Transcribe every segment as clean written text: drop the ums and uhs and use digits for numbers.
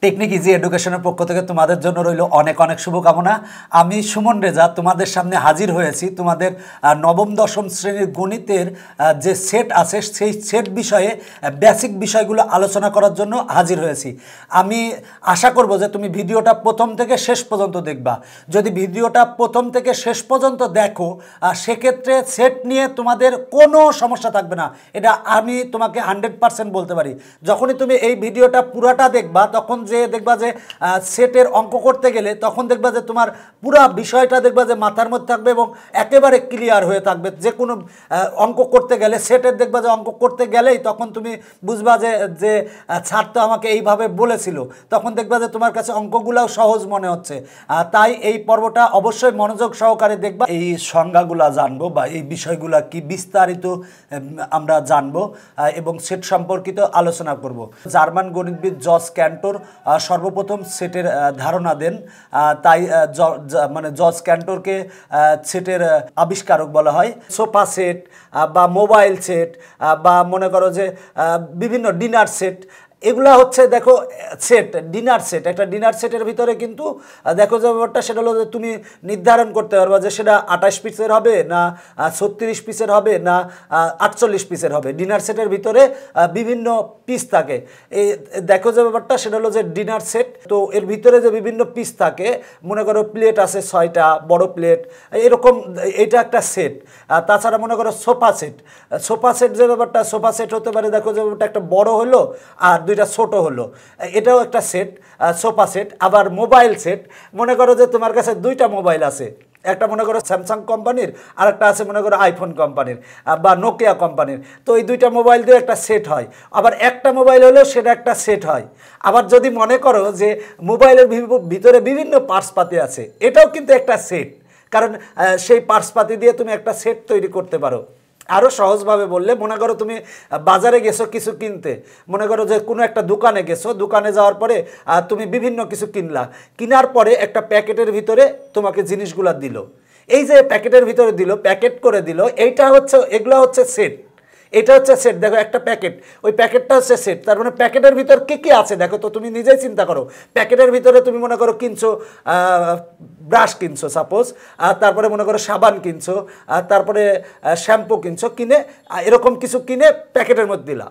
Technique easy এডুকেশনের পক্ষ থেকে তোমাদের জন্য রইল অনেক অনেক শুভকামনা। আমি সুমন রেজা তোমাদের সামনে হাজির হয়েছি তোমাদের নবম দশম শ্রেণীর গণিতের যে সেট আছে সেই সেট বিষয়ে বেসিক বিষয়গুলো আলোচনা করার জন্য হাজির হয়েছি। আমি আশা করব যে তুমি ভিডিওটা প্রথম থেকে শেষ পর্যন্ত দেখবা। যদি ভিডিওটা প্রথম থেকে শেষ পর্যন্ত দেখো সেক্ষেত্রে সেট নিয়ে তোমাদের কোনো সমস্যা থাকবে না, এটা আমি তোমাকে 100% বলতে পারি। যখনই তুমি এই ভিডিওটা পুরাটা দেখবা তখন যে দেখবা যে সেটের অঙ্ক করতে গেলে তখন দেখবা যে তোমার পুরো বিষয়টা দেখবা যে মাথার মধ্যে থাকবে এবং একেবারে ক্লিয়ার হয়ে থাকবে। যে কোনো অঙ্ক করতে গেলে সেটের দেখবা যে অঙ্ক করতে গেলেই তখন তুমি বুঝবা যে যে স্যার তো আমাকে এইভাবে বলেছিল, তখন দেখবা যে তোমার কাছে অঙ্কগুলাও সহজ মনে হচ্ছে। তাই এই পর্বটা অবশ্যই মনোযোগ সহকারে দেখবা। এই সংজ্ঞাগুলা জানবো বা এই বিষয়গুলা কি বিস্তারিত আমরা জানবো এবং সেট সম্পর্কিত আলোচনা করব। জার্মান গণিতবিদ জর্জ ক্যান্টর সর্বপ্রথম সেটের ধারণা দেন, তাই মানে জর্জ ক্যান্টরকে সেটের আবিষ্কারক বলা হয়। সোফা সেট বা মোবাইল সেট বা মনে করো যে বিভিন্ন ডিনার সেট, এগুলা হচ্ছে দেখো সেট, ডিনার সেট। একটা ডিনার সেটের ভিতরে কিন্তু দেখো যে ব্যাপারটা সেটা হলো যে তুমি নির্ধারণ করতে পারবা যে সেটা 28 পিসের হবে না 36 পিসের হবে না 48 পিসের হবে। ডিনার সেটের ভিতরে বিভিন্ন পিস থাকে। এই দেখো যে ব্যাপারটা সেটা হলো যে ডিনার সেট। তো এর ভিতরে যে বিভিন্ন পিস থাকে, মনে করো প্লেট আছে 6টা বড় প্লেট, এরকম এইটা একটা সেট। তাছাড়া মনে করো সোফা সেট, সোফা সেট যে ব্যাপারটা, সোফা সেট হতে পারে দেখো যে ব্যাপারটা একটা বড় হলো আর দুইটা ছোট হলো, এটাও একটা সেট, সোফা সেট। আবার মোবাইল সেট, মনে করো যে তোমার কাছে দুইটা মোবাইল আছে, একটা মনে করো স্যামসাং কোম্পানির আর একটা আছে মনে করো আইফোন কোম্পানির বা নোকিয়া কোম্পানির। তো এই দুইটা মোবাইল দিয়ে একটা সেট হয়। আবার একটা মোবাইল হলেও সেটা একটা সেট হয়। আবার যদি মনে করো যে মোবাইলের ভিতরে বিভিন্ন পার্টসপাতি আছে, এটাও কিন্তু একটা সেট, কারণ সেই পার্টসপাতি দিয়ে তুমি একটা সেট তৈরি করতে পারো। আরও সহজভাবে বললে মনে করো তুমি বাজারে গেছো কিছু কিনতে, মনে করো যে কোনো একটা দোকানে গেছো, দোকানে যাওয়ার পরে তুমি বিভিন্ন কিছু কিনলা, কেনার পরে একটা প্যাকেটের ভিতরে তোমাকে জিনিসগুলো দিল। এই যে প্যাকেটের ভিতরে দিল, প্যাকেট করে দিল, এইটা হচ্ছে, এগুলো হচ্ছে সেট। এটা হচ্ছে সেট। দেখো একটা প্যাকেট, ওই প্যাকেটটা হচ্ছে সেট। তার মানে প্যাকেটের ভিতর কী কী আছে দেখো তো, তুমি নিজেই চিন্তা করো। প্যাকেটের ভিতরে তুমি মনে করো কিনছো ব্রাশ কিনছো সাপোজ, তারপরে মনে করো সাবান কিনছো, তারপরে শ্যাম্পু কিনছো, কিনে এরকম কিছু কিনে প্যাকেটের মধ্যে দিলা,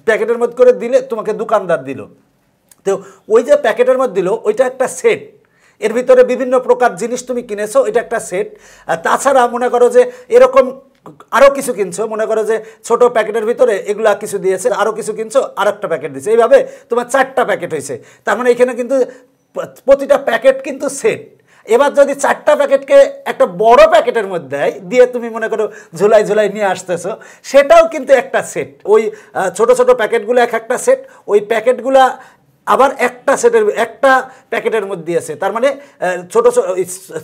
প্যাকেটের মধ্যে করে দিলে তোমাকে দোকানদার দিল। তো ওই যে প্যাকেটের মধ্যে দিল ওইটা একটা সেট। এর ভিতরে বিভিন্ন প্রকার জিনিস তুমি কিনেছো, এটা একটা সেট। তাছাড়া মনে করো যে এরকম আরও কিছু কিনছো, মনে করো যে ছোট প্যাকেটের ভিতরে এগুলা কিছু দিয়েছে, আরও কিছু কিনছো, আর একটা প্যাকেট দিয়েছে, এইভাবে তোমার 4টা প্যাকেট হয়েছে। তার মানে এখানে কিন্তু প্রতিটা প্যাকেট কিন্তু সেট। এবার যদি 4টা প্যাকেটকে একটা বড় প্যাকেটের মধ্যে দিয়ে তুমি মনে করো ঝুলাই ঝুলাই নিয়ে আসতেছো, সেটাও কিন্তু একটা সেট। ওই ছোট ছোট প্যাকেটগুলো এক একটা সেট, ওই প্যাকেটগুলা আবার একটা সেটের একটা প্যাকেটের মধ্যে আছে। তার মানে ছোটো ছোটো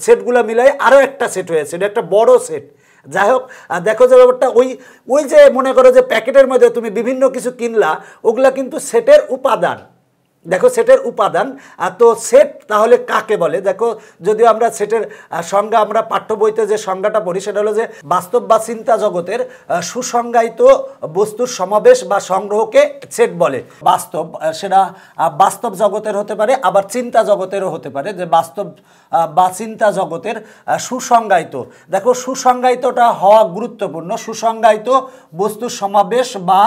সেটগুলো মিলাই আরও একটা সেট হয়েছে, এটা একটা বড় সেট। যাই হোক, দেখো যে ব্যাপারটা ওই ওই যে মনে করো যে প্যাকেটের মধ্যে তুমি বিভিন্ন কিছু কিনলা, ওগুলা কিন্তু সেটের উপাদান। দেখো সেটের উপাদান। তো সেট তাহলে কাকে বলে দেখো, যদিও আমরা সেটের সংজ্ঞা আমরা পাঠ্য বইতে যে সংজ্ঞাটা পড়ি সেটা হলো যে বাস্তব বা চিন্তা জগতের সুসংজ্ঞায়িত বস্তুর সমাবেশ বা সংগ্রহকে সেট বলে। বাস্তব সেটা বাস্তব জগতের হতে পারে, আবার চিন্তা জগতেরও হতে পারে, যে বাস্তব বা চিন্তা জগতের সুসংজ্ঞায়িত। দেখো সুসংজ্ঞায়িতটা হওয়া গুরুত্বপূর্ণ। সুসংজ্ঞায়িত বস্তুর সমাবেশ বা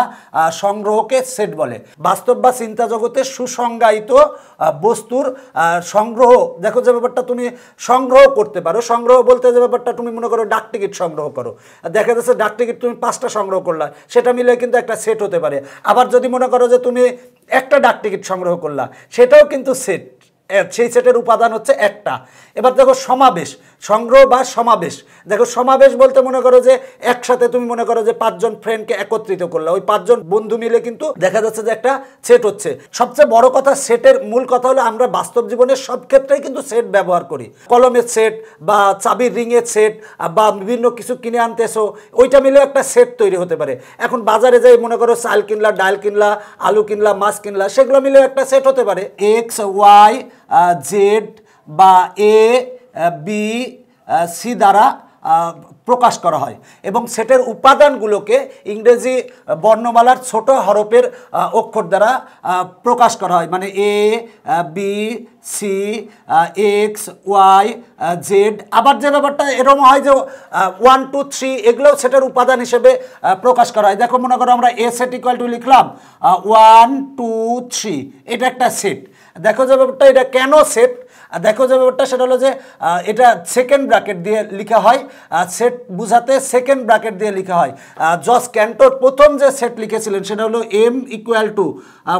সংগ্রহকে সেট বলে। বাস্তব বা চিন্তা জগতের সংজ্ঞায়িত বস্তুর সংগ্রহ। দেখো যে ব্যাপারটা তুমি সংগ্রহ করতে পারো, সংগ্রহ বলতে যে ব্যাপারটা তুমি মনে করো ডাক টিকিট সংগ্রহ করো, দেখা যাচ্ছে ডাক টিকিট তুমি 5টা সংগ্রহ করলা, সেটা মিলে কিন্তু একটা সেট হতে পারে। আবার যদি মনে করো যে তুমি একটা ডাক টিকিট সংগ্রহ করলা, সেটাও কিন্তু সেট, সেই সেটের উপাদান হচ্ছে একটা। এবার দেখো সমাবেশ, সংগ্রহ বা সমাবেশ। দেখো সমাবেশ বলতে মনে করো যে একসাথে তুমি মনে করো যে 5জন ফ্রেন্ডকে একত্রিত করলা, ওই 5জন বন্ধু মিলে কিন্তু দেখা যাচ্ছে যে একটা সেট হচ্ছে। সবচেয়ে বড় কথা, সেটের মূল কথা হলো আমরা বাস্তব জীবনের সব ক্ষেত্রেই কিন্তু সেট ব্যবহার করি। কলমের সেট বা চাবির রিংয়ের সেট বা বিভিন্ন কিছু কিনে আনতেছো, ওইটা মিলে একটা সেট তৈরি হতে পারে। এখন বাজারে যাই মনে করো চাল কিনলা, ডাল কিনলা, আলু কিনলা, মাছ কিনলা, সেগুলো মিলে একটা সেট হতে পারে। এক্স, ওয়াই, জেড বা এ, বি, সি দ্বারা প্রকাশ করা হয় এবং সেটের উপাদানগুলোকে ইংরেজি বর্ণমালার ছোট হরফের অক্ষর দ্বারা প্রকাশ করা হয়, মানে A, B, C, X, Y, Z. আবার যে ব্যাপারটা এরকম হয় যে 1, 2, 3 এগুলোও সেটের উপাদান হিসেবে প্রকাশ করা হয়। দেখো মনে করো আমরা এ সেট ইকুয়াল টু লিখলাম 1, 2, 3, এটা একটা সেট। দেখো যে ব্যাপারটা এটা কেন সেট, দেখো যে ব্যাপারটা সেটা হলো যে এটা সেকেন্ড ব্র্যাকেট দিয়ে লেখা হয়, সেট বুঝাতে সেকেন্ড ব্র্যাকেট দিয়ে লেখা হয়। জস ক্যান্টর প্রথম যে সেট লিখেছিলেন সেটা হলো এম ইকুয়াল টু,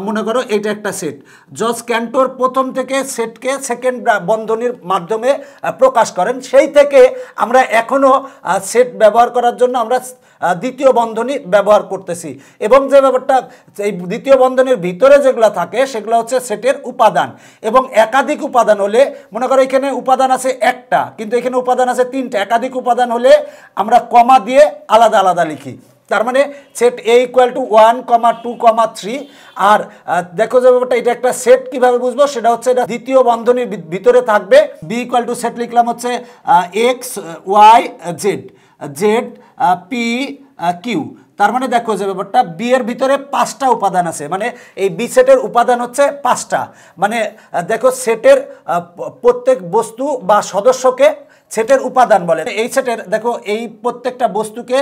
মনে করো এটা একটা সেট। জস ক্যান্টর প্রথম থেকে সেটকে সেকেন্ড বন্ধনীর মাধ্যমে প্রকাশ করেন, সেই থেকে আমরা এখনও সেট ব্যবহার করার জন্য আমরা দ্বিতীয় বন্ধনী ব্যবহার করতেছি। এবং যে ব্যাপারটা এই দ্বিতীয় বন্ধনীর ভিতরে যেগুলো থাকে সেগুলো হচ্ছে সেটের উপাদান। এবং একাধিক উপাদান হলে, মনে করো এখানে উপাদান আছে একটা কিন্তু এখানে উপাদান আছে তিনটা, একাধিক উপাদান হলে আমরা কমা দিয়ে আলাদা আলাদা লিখি। তার মানে সেট এ ইকুয়াল টু 1, 2, 3। আর দেখো যে ব্যাপারটা এটা একটা সেট কিভাবে বুঝবো, সেটা হচ্ছে এটা দ্বিতীয় বন্ধনীর ভিতরে থাকবে। বি ইকুয়াল টু সেট লিখলাম হচ্ছে x, Y, z, z, p, q. তার মানে দেখো যে ব্যাপারটা বি এর ভিতরে 5টা উপাদান আছে, মানে এই বি সেটের উপাদান হচ্ছে 5টা। মানে দেখো সেটের প্রত্যেক বস্তু বা সদস্যকে সেটের উপাদান বলে। এই সেটের দেখো এই প্রত্যেকটা বস্তুকে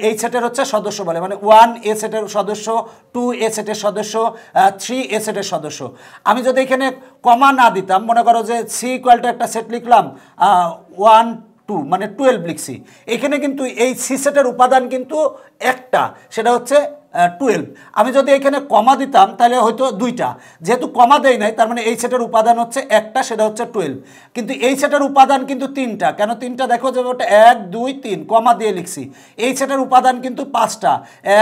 এই সেটের হচ্ছে সদস্য বলে, মানে 1 এ সেটের সদস্য, 2 এ সেটের সদস্য, 3 এ সেটের সদস্য। আমি যদি এখানে কমা না দিতাম, মনে করো যে সি ইকুয়াল টু একটা সেট লিখলাম 1, 2 মানে 12 লিখছি, এখানে কিন্তু এই সি সেটের উপাদান কিন্তু একটা, সেটা হচ্ছে 12। আমি যদি এখানে কমা দিতাম তাহলে হয়তো 2টা, যেহেতু কমা দেয় নাই তার মানে এই সেটের উপাদান হচ্ছে একটা, সেটা হচ্ছে 12। কিন্তু এই সেটের উপাদান কিন্তু 3টা, কেন 3টা, দেখো যে ওটা 1, 2, 3 কমা দিয়ে লিখছি। এই সেটের উপাদান কিন্তু 5টা,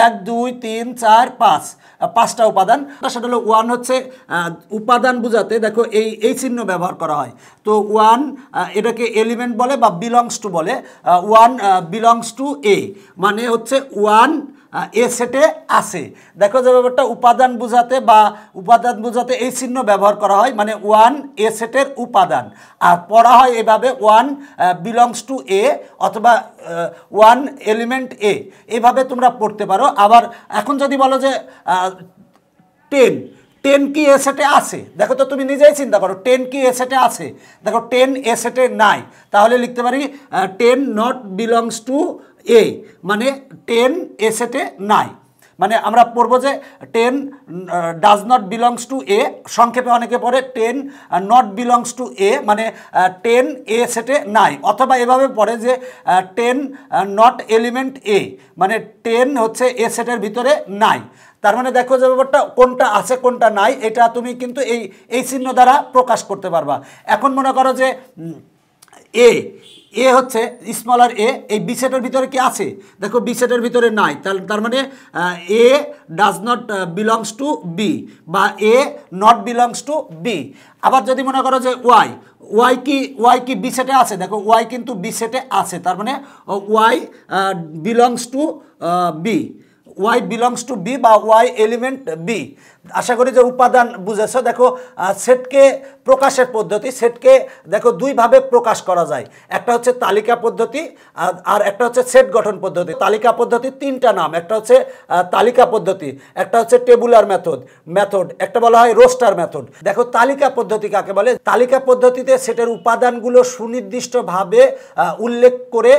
1, 2, 3, 4, 5টা উপাদান। সেটা হলো 1 হচ্ছে উপাদান বুঝাতে দেখো এই চিহ্ন ব্যবহার করা হয়। তো 1 এটাকে এলিমেন্ট বলে বা বিলংস টু বলে, 1 বিলংস টু এ, মানে হচ্ছে 1 এ সেটে আছে। দেখো যে ব্যাপারটা উপাদান বুঝাতে এই চিহ্ন ব্যবহার করা হয়, মানে 1 এ সেটের উপাদান। আর পড়া হয় এভাবে 1 বিলংস টু এ অথবা 1 এলিমেন্ট এ, এভাবে তোমরা পড়তে পারো। আবার এখন যদি বলো যে 10 কি এ সেটে আছে, দেখো তো তুমি নিজেই চিন্তা করো 10 কি এ সেটে আছে। দেখো 10 এ সেটে নাই, তাহলে লিখতে পারি 10 নট বিলংস টু এ, মানে 10 এ সেটে নাই। মানে আমরা পড়বো যে 10 ডাজ নট বিলংস টু এ, সংক্ষেপে অনেকে পড়ে 10 নট বিলংস টু এ, মানে 10 এ সেটে নাই। অথবা এভাবে পড়ে যে 10 নট এলিমেন্ট এ, মানে 10 হচ্ছে এ সেটের ভিতরে নাই। তার মানে দেখো যে ব্যাপারটা কোনটা আছে কোনটা নাই এটা তুমি কিন্তু এই চিহ্ন দ্বারা প্রকাশ করতে পারবা। এখন মনে করো যে এ হচ্ছে স্মলার এ, এই বি সেটের ভিতরে কি আছে, দেখো বি সেটের ভিতরে নাই, তার মানে a does not belongs to B বা a not belongs to B. আবার যদি মনে করো যে ওয়াই কি বি সেটে আছে, দেখো ওয়াই কিন্তু বি সেটে আছে, তার মানে y belongs to B, y belongs to B বা ওয়াই এলিমেন্ট বি। আশা করি যে উপাদান বুঝেছো। দেখো সেটকে প্রকাশের পদ্ধতি, সেটকে দেখো দুইভাবে প্রকাশ করা যায়, একটা হচ্ছে তালিকা পদ্ধতি আর একটা হচ্ছে সেট গঠন পদ্ধতি। তালিকা পদ্ধতির 3টা নাম, একটা হচ্ছে তালিকা পদ্ধতি, একটা হচ্ছে টেবুলার মেথড, একটা বলা হয় রোস্টার মেথড। দেখো তালিকা পদ্ধতি কাকে বলে, তালিকা পদ্ধতিতে সেটের উপাদানগুলো সুনির্দিষ্টভাবে উল্লেখ করে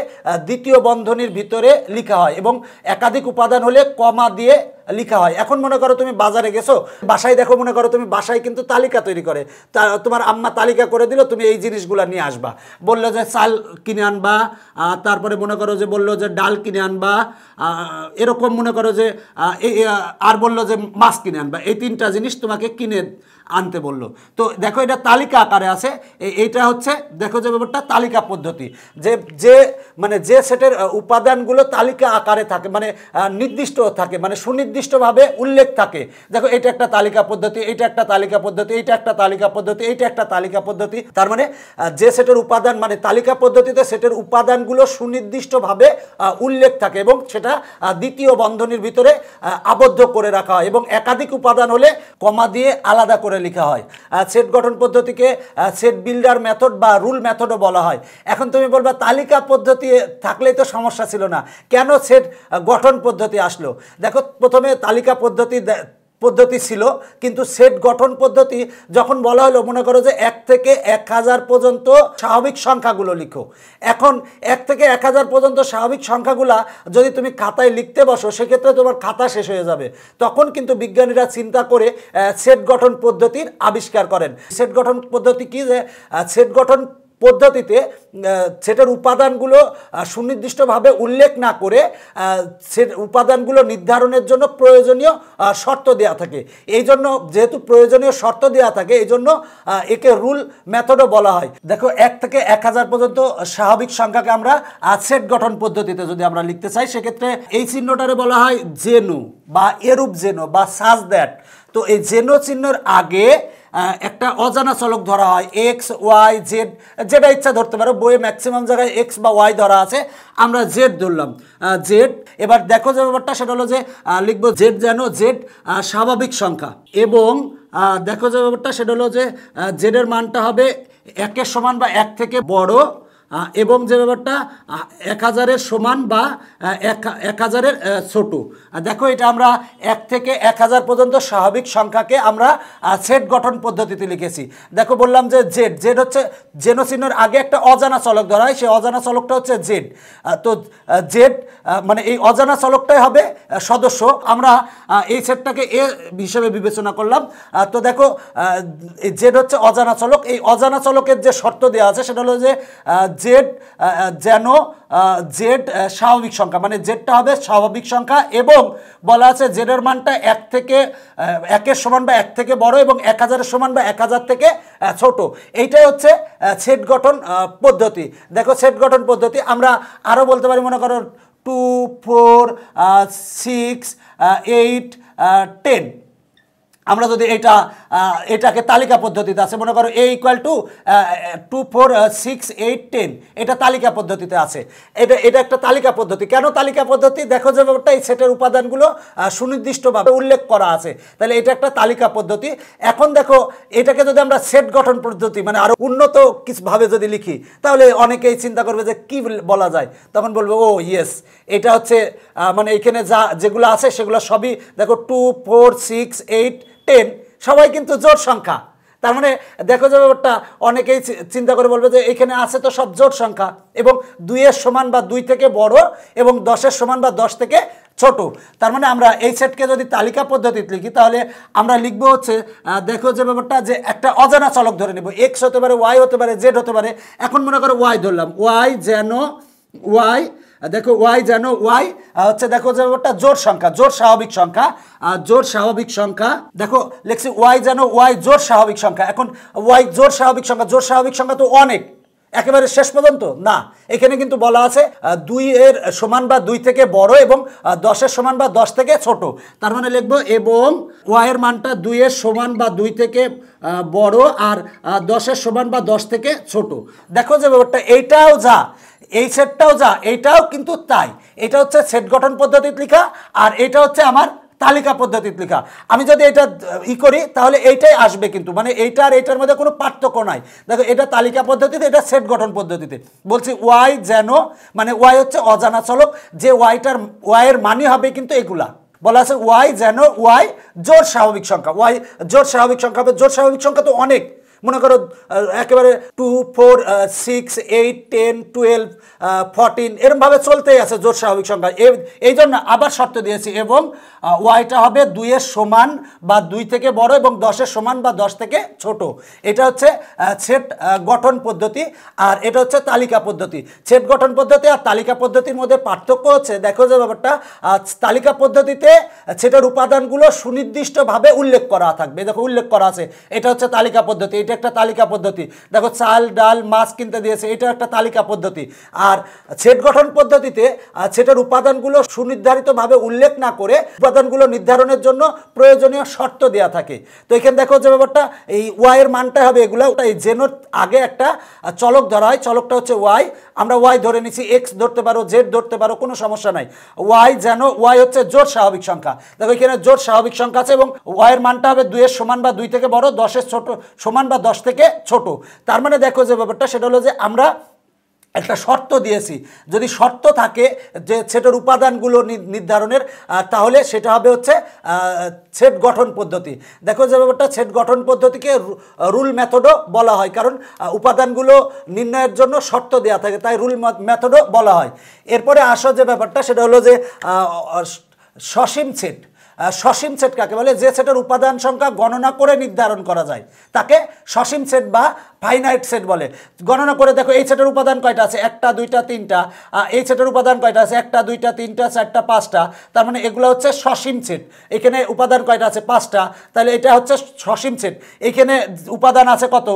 দ্বিতীয় বন্ধনীর ভিতরে লেখা হয় এবং একাধিক উপাদান হলে কমা দিয়ে লেখা হয়। এখন মনে করো তুমি বাজারে গেছো, বাসায় দেখো মনে করো তুমি বাসায় কিন্তু তালিকা তৈরি করে, তোমার আম্মা তালিকা করে দিল, তুমি এই জিনিসগুলো নিয়ে আসবা, বললো যে চাল কিনে আনবা, তারপরে মনে করো যে বললো যে ডাল কিনে আনবা, এরকম মনে করো যে আর বললো যে মাছ কিনে আনবা, এই 3টা জিনিস তোমাকে কিনে আনতে বললো। তো দেখো এটা তালিকা আকারে আছে, এইটা হচ্ছে দেখো যে ব্যাপারটা তালিকা পদ্ধতি, যে সেটের উপাদানগুলো তালিকা আকারে থাকে, মানে নির্দিষ্ট থাকে, মানে সুনির্দিষ্টভাবে উল্লেখ থাকে। দেখো এটা একটা তালিকা পদ্ধতি, এটা একটা তালিকা পদ্ধতি, এইটা একটা তালিকা পদ্ধতি, এইটা একটা তালিকা পদ্ধতি। তার মানে যে সেটের উপাদান, মানে তালিকা পদ্ধতিতে সেটের উপাদানগুলো সুনির্দিষ্টভাবে উল্লেখ থাকে এবং সেটা দ্বিতীয় বন্ধনীর ভিতরে আবদ্ধ করে রাখা হয় এবং একাধিক উপাদান হলে কমা দিয়ে আলাদা করে করে লেখা হয়। সেট গঠন পদ্ধতিকে সেট বিল্ডার মেথড বা রুল মেথডও বলা হয়। এখন তুমি বলবা তালিকা পদ্ধতি থাকলেই তো সমস্যা ছিল না, কেন সেট গঠন পদ্ধতি আসলো? দেখো, প্রথমে তালিকা পদ্ধতি ছিল, কিন্তু সেট গঠন পদ্ধতি যখন বলা হলো, মনে করো যে 1 থেকে 1000 পর্যন্ত স্বাভাবিক সংখ্যাগুলো লিখো। এখন 1 থেকে 1000 পর্যন্ত স্বাভাবিক সংখ্যাগুলা যদি তুমি খাতায় লিখতে বসো, সেক্ষেত্রে তোমার খাতা শেষ হয়ে যাবে। তখন কিন্তু বিজ্ঞানীরা চিন্তা করে সেট গঠন পদ্ধতির আবিষ্কার করেন। সেট গঠন পদ্ধতি কি? যে সেট গঠন পদ্ধতিতে সেটের উপাদানগুলো সুনির্দিষ্টভাবে উল্লেখ না করে সেট উপাদানগুলো নির্ধারণের জন্য প্রয়োজনীয় শর্ত দেওয়া থাকে। এই জন্য, যেহেতু প্রয়োজনীয় শর্ত দেওয়া থাকে, এই জন্য একে রুল মেথডও বলা হয়। দেখো, 1 থেকে 1000 পর্যন্ত স্বাভাবিক সংখ্যাকে আমরা সেট গঠন পদ্ধতিতে যদি আমরা লিখতে চাই, সেক্ষেত্রে এই চিহ্নটারে বলা হয় জেনু বা এরূপ জেনো বা সাজ দ্যাট। তো এই জেনো চিহ্নের আগে একটা অজানা চলক ধরা হয়, এক্স, ওয়াই, জেড, যেটা ইচ্ছা ধরতে পারো। বইয়ে ম্যাক্সিমাম জায়গায় এক্স বা ওয়াই ধরা আছে, আমরা জেড ধরলাম, জেড। এবার দেখো যে ব্যাপারটা, সেটা হলো যে লিখবো জেড যেন জেড স্বাভাবিক সংখ্যা, এবং দেখো যে ব্যাপারটা, সেটা হলো যে জেডের মানটা হবে 1-এর সমান বা 1 থেকে বড়, এবং যে ব্যাপারটা 1000-এর সমান বা 1000-এর ছোট। দেখো, এটা আমরা 1 থেকে 1000 পর্যন্ত স্বাভাবিক সংখ্যাকে আমরা সেট গঠন পদ্ধতিতে লিখেছি। দেখো, বললাম যে জেড, জেড হচ্ছে জেনো চিহ্নের আগে একটা অজানা চলক ধরা হয়, সেই অজানা চলকটা হচ্ছে জেড। তো জেড মানে এই অজানা চলকটাই হবে সদস্য। আমরা এই সেটটাকে এ হিসেবে বিবেচনা করলাম। তো দেখো, জেড হচ্ছে অজানা চলক। এই অজানা চলকের যে শর্ত দেওয়া আছে, সেটা হলো যে জেড যেন জেড স্বাভাবিক সংখ্যা, মানে জেডটা হবে স্বাভাবিক সংখ্যা, এবং বলা আছে জেডের মানটা 1 থেকে 1-এর সমান বা 1 থেকে বড়, এবং 1000-এর সমান বা 1000 থেকে ছোট। এইটাই হচ্ছে সেট গঠন পদ্ধতি। দেখো, সেট গঠন পদ্ধতি আমরা আরও বলতে পারি, মনে করো 2, 4, 6, 8, 10। আমরা যদি এটাকে তালিকা পদ্ধতিতে আছে, মনে করো a = 2, 4, 6, 8, 10, এটা তালিকা পদ্ধতিতে আছে। এটা একটা তালিকা পদ্ধতি। কেন তালিকা পদ্ধতি? দেখো যে ব্যাপারটা, এই সেটের উপাদানগুলো সুনির্দিষ্টভাবে উল্লেখ করা আছে, তাহলে এটা একটা তালিকা পদ্ধতি। এখন দেখো, এটাকে যদি আমরা সেট গঠন পদ্ধতি মানে আরো উন্নত কিছুভাবে যদি লিখি, তাহলে অনেকেই চিন্তা করবে যে কি বলা যায়। তখন বলবে, ও ইয়েস, এটা হচ্ছে মানে এখানে যেগুলো আছে সেগুলো সবই দেখো 2, 4, 6, 8, 10 সবাই কিন্তু জোড় সংখ্যা। তার মানে দেখো যে ব্যাপারটা, অনেকেই চিন্তা করে বলবে যে এখানে আছে তো সব জোড় সংখ্যা, এবং 2-এর সমান বা 2 থেকে বড়, এবং 10-এর সমান বা 10 থেকে ছোট। তার মানে আমরা এই সেটকে যদি তালিকা পদ্ধতিতে লিখি, তাহলে আমরা লিখবো হচ্ছে, দেখো যে ব্যাপারটা, যে একটা অজানা চলক ধরে নেব, এক্স হতে পারে, ওয়াই হতে পারে, জেড হতে পারে। এখন মনে করো ওয়াই ধরলাম, ওয়াই যেন ওয়াই, দেখো ওয়াই যেন ওয়াই হচ্ছে, দেখো যে ব্যাপারটা জোড় সংখ্যা, জোড় স্বাভাবিক সংখ্যা, জোড় স্বাভাবিক সংখ্যা। দেখো লিখছি ওয়াই যেন ওয়াই জোড় স্বাভাবিক সংখ্যা। এখন ওয়াই জোড় স্বাভাবিক সংখ্যা, জোড় স্বাভাবিক সংখ্যা তো অনেক, একেবারে শেষ পর্যন্ত না। এখানে কিন্তু বলা আছে 2-এর সমান বা 2 থেকে বড়, এবং 10-এর সমান বা 10 থেকে ছোট। তার মানে লিখবো, এবং ওয়াইয়ের মানটা 2-এর সমান বা 2 থেকে বড়, আর 10-এর সমান বা 10 থেকে ছোট। দেখো যে ব্যাপারটা, এইটাও যা, এই সেটটাও যা, এইটাও কিন্তু তাই। এটা হচ্ছে সেট গঠন পদ্ধতিতে লেখা, আর এটা হচ্ছে আমার তালিকা পদ্ধতিতে লেখা। আমি যদি এটা করি, তাহলে এইটাই আসবে, কিন্তু মানে এইটা আর এইটার মধ্যে কোনো পার্থক্য নাই। দেখো, এটা তালিকা পদ্ধতিতে, এটা সেট গঠন পদ্ধতিতে। বলছি ওয়াই যেন, মানে ওয়াই হচ্ছে অজানা চলক, যে ওয়াইয়ের মানই হবে কিন্তু এগুলা। বলা আছে ওয়াই যেন ওয়াই জোড় স্বাভাবিক সংখ্যা, ওয়াই জোড় স্বাভাবিক সংখ্যা হবে। জোড় স্বাভাবিক সংখ্যা তো অনেক, মনে করো একেবারে 2, 4, 6, 8, 10, 12, 14 এরমভাবে চলতেই আছে জোড় স্বাভাবিক সংখ্যা। এই জন্য আবার শর্ত দিয়েছি, এবং ওয়াইটা হবে 2-এর সমান বা 2 থেকে বড়, এবং 10-এর সমান বা 10 থেকে ছোট। এটা হচ্ছে সেট গঠন পদ্ধতি, আর এটা হচ্ছে তালিকা পদ্ধতি। সেট গঠন পদ্ধতি আর তালিকা পদ্ধতির মধ্যে পার্থক্য হচ্ছে, দেখো যে ব্যাপারটা, তালিকা পদ্ধতিতে সেটার উপাদানগুলো সুনির্দিষ্টভাবে উল্লেখ করা থাকবে। দেখো উল্লেখ করা আছে, এটা হচ্ছে তালিকা পদ্ধতি, এটা এটা একটা তালিকা পদ্ধতি। দেখো চাল ডাল মাছ কিনতে দিয়েছে, এটা একটা তালিকা পদ্ধতি। আর সেট গঠন পদ্ধতিতে সেটার উপাদানগুলো সুনির্ধারিতভাবে উল্লেখ না করে উপাদানগুলো নির্ধারণের জন্য প্রয়োজনীয় শর্ত দেওয়া থাকে। তো এখানে দেখো যে ব্যাপারটা এই ওয়াই এর মানটা হবে এগুলো, এই জেনোর আগে একটা চলক ধরা হয়, চলকটা হচ্ছে ওয়াই। আমরা ওয়াই ধরে নিচ্ছি, এক্স ধরতে পারো, জেড ধরতে পারো, কোনো সমস্যা নাই। ওয়াই যেন ওয়াই হচ্ছে জোড় স্বাভাবিক সংখ্যা। দেখো এখানে জোড় স্বাভাবিক সংখ্যা আছে এবং ওয়াই এর মানটা হবে 2 এর সমান বা 2 থেকে বড়, 10 এর ছোট সমান বা 10 থেকে ছোট। তার মানে দেখো যে ব্যাপারটা সেটা হলো যে আমরা একটা শর্ত দিয়েছি, যদি শর্ত থাকে যে সেটার উপাদানগুলো নির্ধারণের, তাহলে সেটা হবে হচ্ছে সেট গঠন পদ্ধতি। দেখো যে ব্যাপারটা সেট গঠন পদ্ধতিকে রুল মেথডও বলা হয়, কারণ উপাদানগুলো নির্ণয়ের জন্য শর্ত দেওয়া থাকে, তাই রুল মেথডও বলা হয়। এরপরে আসো যে ব্যাপারটা সেটা হলো যে সসীম সেট। সসীম সেট কাকে বলে? যে সেটের উপাদান সংখ্যা গণনা করে নির্ধারণ করা যায় তাকে সসীম সেট বা ফাইনাইট সেট বলে। গণনা করে দেখো এই সেটের উপাদান কয়টা আছে, 1টা 2টা 3টা, এই সেটের উপাদান কয়টা আছে, 1টা 2টা 3টা 4টা 5টা, তার মানে এগুলো হচ্ছে সসীম সেট। এখানে উপাদান কয়টা আছে, 5টা, তাহলে এটা হচ্ছে সসীম সেট। এখানে উপাদান আছে কত,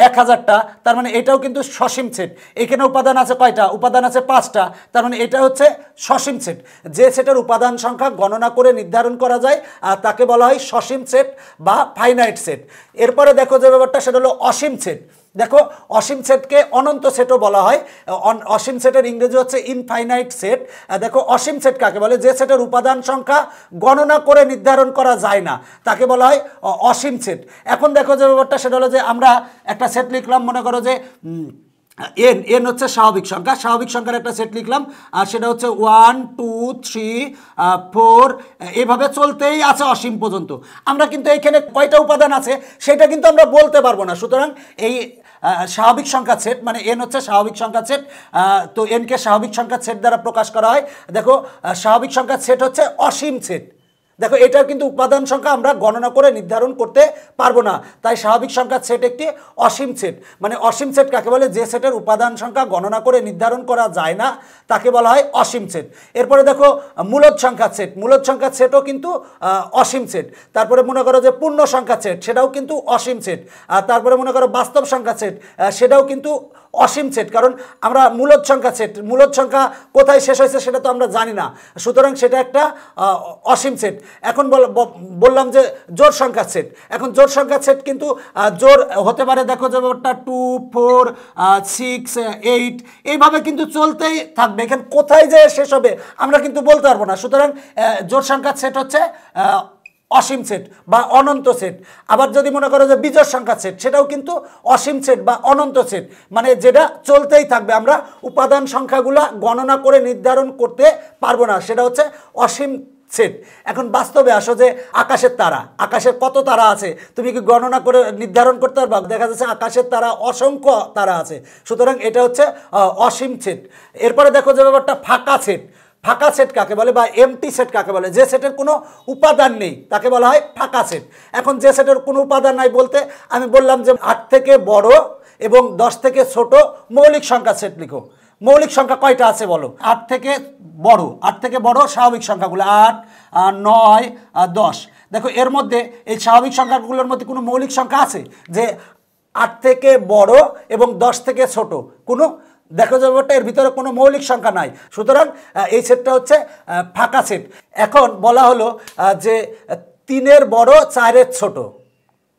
1000টা, তার মানে এটাও কিন্তু সসীম সেট। এখানে উপাদান আছে কয়টা, উপাদান আছে 5টা, তার মানে এটা হচ্ছে সসীম সেট। যে সেটের উপাদান সংখ্যা গণনা করে নির্ধারণ করা যায় তাকে বলা হয় সসীম সেট বা ফাইনাইট সেট। এরপরে দেখো যে ব্যাপারটা সেটা হলো অসীম সেট। দেখো অসীম সেটকে অনন্ত সেটও বলা হয়। অসীম সেটের ইংরেজি হচ্ছে ইনফাইনাইট সেট। দেখো অসীম সেট কাকে বলে? যে সেটের উপাদান সংখ্যা গণনা করে নির্ধারণ করা যায় না তাকে বলা হয় অসীম সেট। এখন দেখো যে ব্যাপারটা সেটা হলো যে আমরা একটা সেট লিখলাম, মনে করো যে এন, এন হচ্ছে স্বাভাবিক সংখ্যা, স্বাভাবিক সংখ্যার একটা সেট লিখলাম, আর সেটা হচ্ছে 1 2 3 4, এভাবে চলতেই আছে অসীম পর্যন্ত। আমরা কিন্তু এইখানে কয়টা উপাদান আছে সেটা কিন্তু আমরা বলতে পারবো না। সুতরাং এই স্বাভাবিক সংখ্যা সেট মানে এন হচ্ছে স্বাভাবিক সংখ্যা সেট। তো এনকে স্বাভাবিক সংখ্যা সেট দ্বারা প্রকাশ করা হয়। দেখো স্বাভাবিক সংখ্যা সেট হচ্ছে অসীম সেট। দেখো এটার কিন্তু উপাদান সংখ্যা আমরা গণনা করে নির্ধারণ করতে পারবো না, তাই স্বাভাবিক সংখ্যার সেট একটি অসীম সেট। মানে অসীম সেট কাকে বলে? যে সেটের উপাদান সংখ্যা গণনা করে নির্ধারণ করা যায় না তাকে বলা হয় অসীম সেট। এরপরে দেখো মূলদ সংখ্যার সেট, মূলদ সংখ্যার সেটও কিন্তু অসীম সেট। তারপরে মনে করো যে পূর্ণ সংখ্যার সেট, সেটাও কিন্তু অসীম সেট। তারপরে মনে করো বাস্তব সংখ্যা সেট, সেটাও কিন্তু অসীম সেট। কারণ আমরা মূলদ সংখ্যা সেট, মূলদ সংখ্যা কোথায় শেষ হয়েছে সেটা তো আমরা জানি না, সুতরাং সেটা একটা অসীম সেট। এখন বললাম যে জোড় সংখ্যার সেট। এখন জোড় সংখ্যার সেট কিন্তু জোড় হতে পারে, দেখো যে 2 4 6 8 এইভাবে কিন্তু চলতেই থাকবে। এখানে কোথায় যে শেষ হবে আমরা কিন্তু বলতে পারবো না। সুতরাং জোড় সংখ্যার সেট হচ্ছে অসীম সেট বা অনন্ত সেট। আবার যদি মনে করো যে বিজোড় সংখ্যা সেট, সেটাও কিন্তু অসীম সেট বা অনন্ত সেট, মানে যেটা চলতেই থাকবে, আমরা উপাদান সংখ্যাগুলো গণনা করে নির্ধারণ করতে পারবো না, সেটা হচ্ছে অসীম সেট। এখন বাস্তবে আসো যে আকাশের তারা, আকাশের কত তারা আছে তুমি কি গণনা করে নির্ধারণ করতে পারবা? দেখা যাচ্ছে আকাশের তারা অসংখ্য তারা আছে, সুতরাং এটা হচ্ছে অসীম সেট। এরপরে দেখো যে ব্যাপারটা ফাঁকা সেট। ফাঁকা সেট কাকে বলে বা এমটি সেট কাকে বলে? যে সেটের কোনো উপাদান নেই তাকে বলা হয় ফাঁকা সেট। এখন যে সেটের কোনো উপাদান নাই বলতে আমি বললাম যে 8 থেকে বড় এবং 10 থেকে ছোট মৌলিক সংখ্যা সেট লিখো। মৌলিক সংখ্যা কয়টা আছে বলো? 8 থেকে বড়, 8 থেকে বড় স্বাভাবিক সংখ্যাগুলো 8 9 10। দেখো এর মধ্যে এই স্বাভাবিক সংখ্যাগুলোর মধ্যে কোনো মৌলিক সংখ্যা আছে যে 8 থেকে বড় এবং 10 থেকে ছোট? কোনো, দেখো যে এর ভিতরে কোনো মৌলিক সংখ্যা নাই, সুতরাং এই সেটটা হচ্ছে ফাঁকা সেট। এখন বলা হলো যে 3-এর বড় 4-এর ছোট।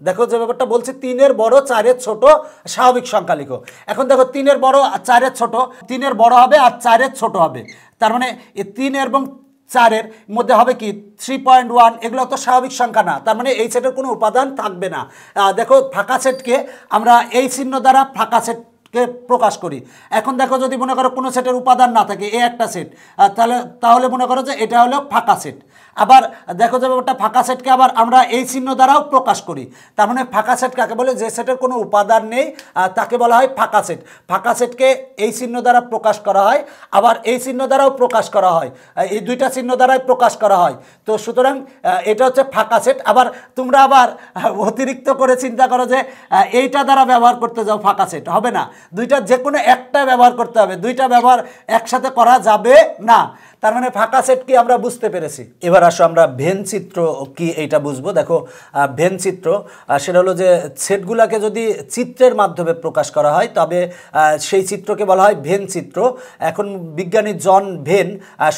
দেখো যে ব্যাপারটা বলছি 3-এর বড় 4-এর ছোট স্বাভাবিক সংখ্যা লিখো। এখন দেখো 3-এর বড় 4-এর ছোট, 3-এর বড় হবে আর 4-এর ছোট হবে, তার মানে এই 3 এবং 4-এর মধ্যে হবে কি 3.1, এগুলো তো স্বাভাবিক সংখ্যা না, তার মানে এই সেটের কোনো উপাদান থাকবে না। দেখো ফাঁকা সেটকে আমরা এই চিহ্ন দ্বারা ফাঁকা সেট প্রকাশ করি। এখন দেখো যদি মনে করো কোনো সেটের উপাদান না থাকে, এই একটা সেট, তাহলে মনে করো যে এটা হলো ফাঁকা সেট। আবার দেখো যে ব্যাপারটা ফাঁকা সেটকে আবার আমরা এই চিহ্ন দ্বারাও প্রকাশ করি, তার মানে ফাঁকা সেট কাকে বলে? যে সেটের কোনো উপাদান নেই তাকে বলা হয় ফাঁকা সেট। ফাঁকা সেটকে এই চিহ্ন দ্বারা প্রকাশ করা হয়, আবার এই চিহ্ন দ্বারাও প্রকাশ করা হয়, এই দুইটা চিহ্ন দ্বারাই প্রকাশ করা হয়। তো সুতরাং এটা হচ্ছে ফাঁকা সেট। আবার তোমরা আবার অতিরিক্ত করে চিন্তা করো যে এইটা দ্বারা ব্যবহার করতে যাও ফাঁকা সেট, হবে না, দুইটা যে কোনো একটা ব্যবহার করতে হবে, দুইটা ব্যবহার একসাথে করা যাবে না। তার মানে ফাঁকা সেট কি আমরা বুঝতে পেরেছি। এবার আসো আমরা ভেন চিত্র কি এইটা বুঝবো। দেখো ভেন চিত্র সেটা হলো যে সেটগুলোকে যদি চিত্রের মাধ্যমে প্রকাশ করা হয় তবে সেই চিত্রকে বলা হয় ভেন চিত্র। এখন বিজ্ঞানী জন ভেন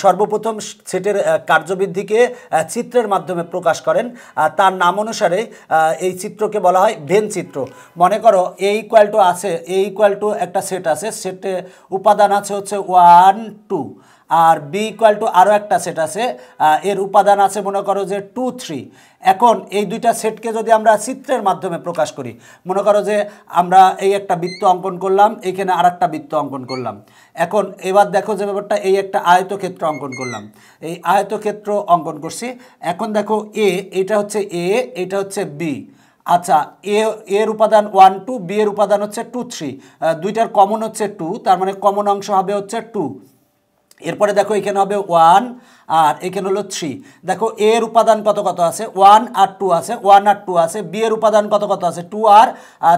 সর্বপ্রথম সেটের কার্যবৃদ্ধিকে চিত্রের মাধ্যমে প্রকাশ করেন। তার নাম অনুসারে এই চিত্রকে বলা হয় ভেন চিত্র। মনে করো এ ইকুয়াল টু আছে, এ ইকুয়াল টু একটা সেট আছে, সেটে উপাদান আছে হচ্ছে 1 2, আর বি ইকুয়াল টু আরও একটা সেট আছে, এর উপাদান আছে মনে করো যে 2 3। এখন এই দুইটা সেটকে যদি আমরা চিত্রের মাধ্যমে প্রকাশ করি, মনে করো যে আমরা এই একটা বৃত্ত অঙ্কন করলাম, এইখানে আর একটা বৃত্ত অঙ্কন করলাম। এখন এবার দেখো যে ব্যাপারটা, এই একটা আয়তক্ষেত্র অঙ্কন করলাম, এই আয়তক্ষেত্র অঙ্কন করছি। এখন দেখো এ, এটা হচ্ছে এ, এটা হচ্ছে বি। আচ্ছা, এর উপাদান 1 2, বি এর উপাদান হচ্ছে 2 3, দুইটার কমন হচ্ছে 2, তার মানে কমন অংশ হবে হচ্ছে 2। এরপরে দেখো এখানে হবে 1 আর এখানে হলো 3। দেখো এর উপাদান কত কত আছে, 1 আর 2 আছে, 1 আর 2 আছে। বি এর উপাদান কত কত আছে, 2 আর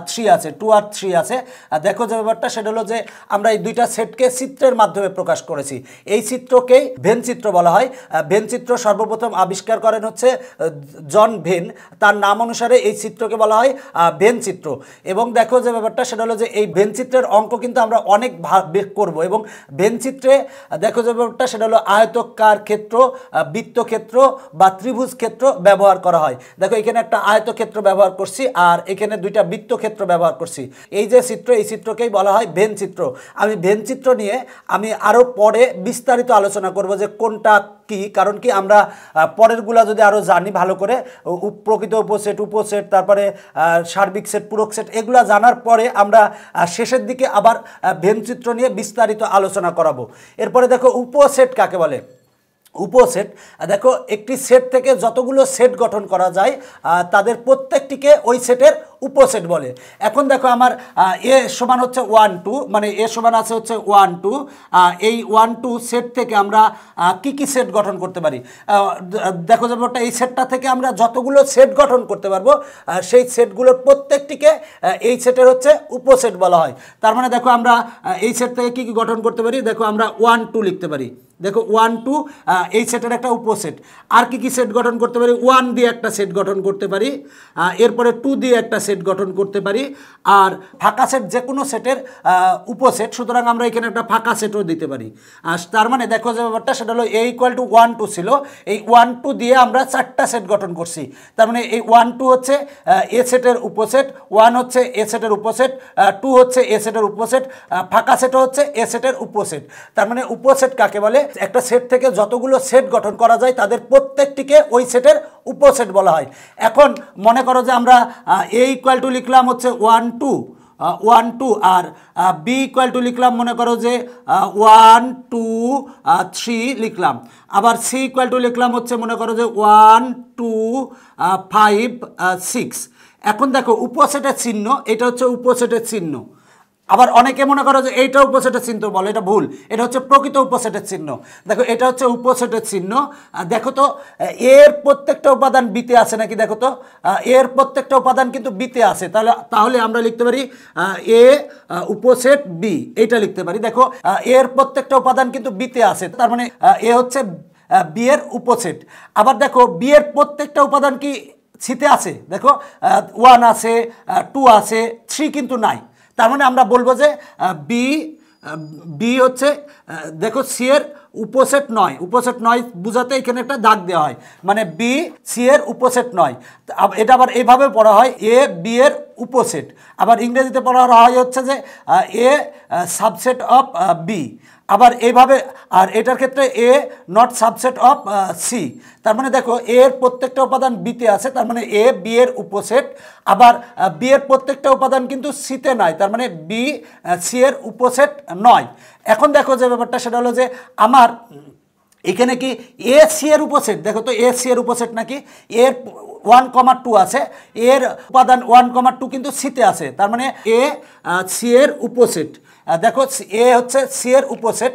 3 আছে, 2 আর 3 আছে। আর দেখো যে ব্যাপারটা সেটা হলো যে আমরা এই দুইটা সেটকে চিত্রের মাধ্যমে প্রকাশ করেছি। এই চিত্রকেই ভেন চিত্র বলা হয়। ভেন চিত্র সর্বপ্রথম আবিষ্কার করেন হচ্ছে জন ভেন। তার নাম অনুসারে এই চিত্রকে বলা হয় ভেন চিত্র। এবং দেখো যে ব্যাপারটা সেটা হলো যে এই ভেন চিত্রের অঙ্ক কিন্তু আমরা অনেক ভাবে করব। এবং ভেন চিত্রে দেখো যে ব্যাপারটা সেটা হলো আয়তকার ক্ষেত্র, বৃত্তক্ষেত্র বা ত্রিভুজ ক্ষেত্র ব্যবহার করা হয়। দেখো এখানে একটা আয়তক্ষেত্র ব্যবহার করছি আর এখানে দুইটা বৃত্তক্ষেত্র ব্যবহার করছি। এই যে চিত্র, এই চিত্রকেই বলা হয় ভেন চিত্র। আমি ভেন চিত্র নিয়ে আমি আরও পরে বিস্তারিত আলোচনা করব যে কোনটা কি, কারণ কি আমরা পরেরগুলা যদি আরও জানি ভালো করে, প্রকৃত উপসেট, উপসেট, তারপরে সার্বিক সেট, পূরক সেট, এগুলা জানার পরে আমরা শেষের দিকে আবার ভেন চিত্র নিয়ে বিস্তারিত আলোচনা করাবো। এরপরে দেখো উপসেট কাকে বলে। উপসেট, দেখো একটি সেট থেকে যতগুলো সেট গঠন করা যায় তাদের প্রত্যেকটিকে ওই সেটের উপসেট বলে। এখন দেখো আমার এ সমান হচ্ছে 1 2, মানে এ সমান আছে হচ্ছে 1 2। এই 1 2 সেট থেকে আমরা কি কি সেট গঠন করতে পারি, দেখো যে এই সেটটা থেকে আমরা যতগুলো সেট গঠন করতে পারবো সেই সেটগুলোর প্রত্যেকটিকে এই সেটের হচ্ছে উপসেট বলা হয়। তার মানে দেখো আমরা এই সেট থেকে কি কি গঠন করতে পারি, দেখো আমরা 1 2 লিখতে পারি। দেখো 1 2 এই সেটের একটা উপসেট। আর কি কি সেট গঠন করতে পারি, 1 দিয়ে একটা সেট গঠন করতে পারি, এরপরে 2 দিয়ে একটা সেট গঠন করতে পারি, আর ফাঁকা সেট যে কোনো সেটের উপসেট। সুতরাং আমরা এখানে একটা ফাঁকা সেটও দিতে পারি। তার মানে দেখো যে ব্যাপারটা সেটা হলো এ ইকুয়াল টু 1 2 ছিল, এই 1 2 দিয়ে আমরা 4টা সেট গঠন করছি। তার মানে এই 1 2 হচ্ছে এ সেটের উপসেট, 1 হচ্ছে এ সেটের উপসেট, 2 হচ্ছে এ সেটের উপসেট, ফাঁকা সেটও হচ্ছে এ সেটের উপসেট। তার মানে উপসেট কাকে বলে, একটা সেট থেকে যতগুলো সেট গঠন করা যায় তাদের প্রত্যেকটিকে ওই সেটের উপসেট বলা হয়। এখন মনে করো যে আমরা এ ইকুয়াল টু লিখলাম হচ্ছে 1 2 1 2, আর বি ইকুয়াল টু লিখলাম মনে করো যে 1 2 3 লিখলাম, আবার সি ইকুয়াল টু লিখলাম হচ্ছে মনে করো যে 1 2 5 6। এখন দেখো উপসেটের চিহ্ন, এটা হচ্ছে উপসেটের চিহ্ন। আবার অনেকে মনে করো যে এইটা উপসেটের চিহ্ন বলে, এটা ভুল, এটা হচ্ছে প্রকৃত উপসেটের চিহ্ন। দেখো এটা হচ্ছে উপসেটের চিহ্ন। দেখো তো এর প্রত্যেকটা উপাদান বিতে আছে নাকি, দেখো তো এর প্রত্যেকটা উপাদান কিন্তু বিতে আছে। তাহলে আমরা লিখতে পারি এ উপসেট বি, এইটা লিখতে পারি। দেখো এর প্রত্যেকটা উপাদান কিন্তু বিতে আছে, তার মানে এ হচ্ছে বি এর উপসেট। আবার দেখো বি এর প্রত্যেকটা উপাদান কি সিতে আছে, দেখো 1 আছে, 2 আছে, 3 কিন্তু নাই। তার মানে আমরা বলবো যে বি হচ্ছে, দেখো সি এর উপসেট নয়, উপসেট নয় বুঝাতে এখানে একটা দাগ দেওয়া হয়, মানে বি সি এর উপসেট নয়। এটা আবার এইভাবে পড়া হয় এ বি এর উপসেট। আবার ইংরেজিতে পড়া হয় হচ্ছে যে এ সাবসেট অফ বি, আবার এইভাবে। আর এটার ক্ষেত্রে এ নট সাবসেট অফ সি। তার মানে দেখো এর প্রত্যেকটা উপাদান বিতে আছে, তার মানে এ বি এর উপসেট। আবার বি এর প্রত্যেকটা উপাদান কিন্তু সিতে নাই, তার মানে বি সি এর উপসেট নয়। এখন দেখো যে ব্যাপারটা সেটা হলো যে আমার এখানে কি এ সি এর উপসেট, দেখো তো এ সি এর উপসেট নাকি, এর 1 2 আছে, এর উপাদান 1 2 কিন্তু সিতে আছে, তার মানে এ সি এর উপসেট। দেখো এ হচ্ছে সি এর উপসেট,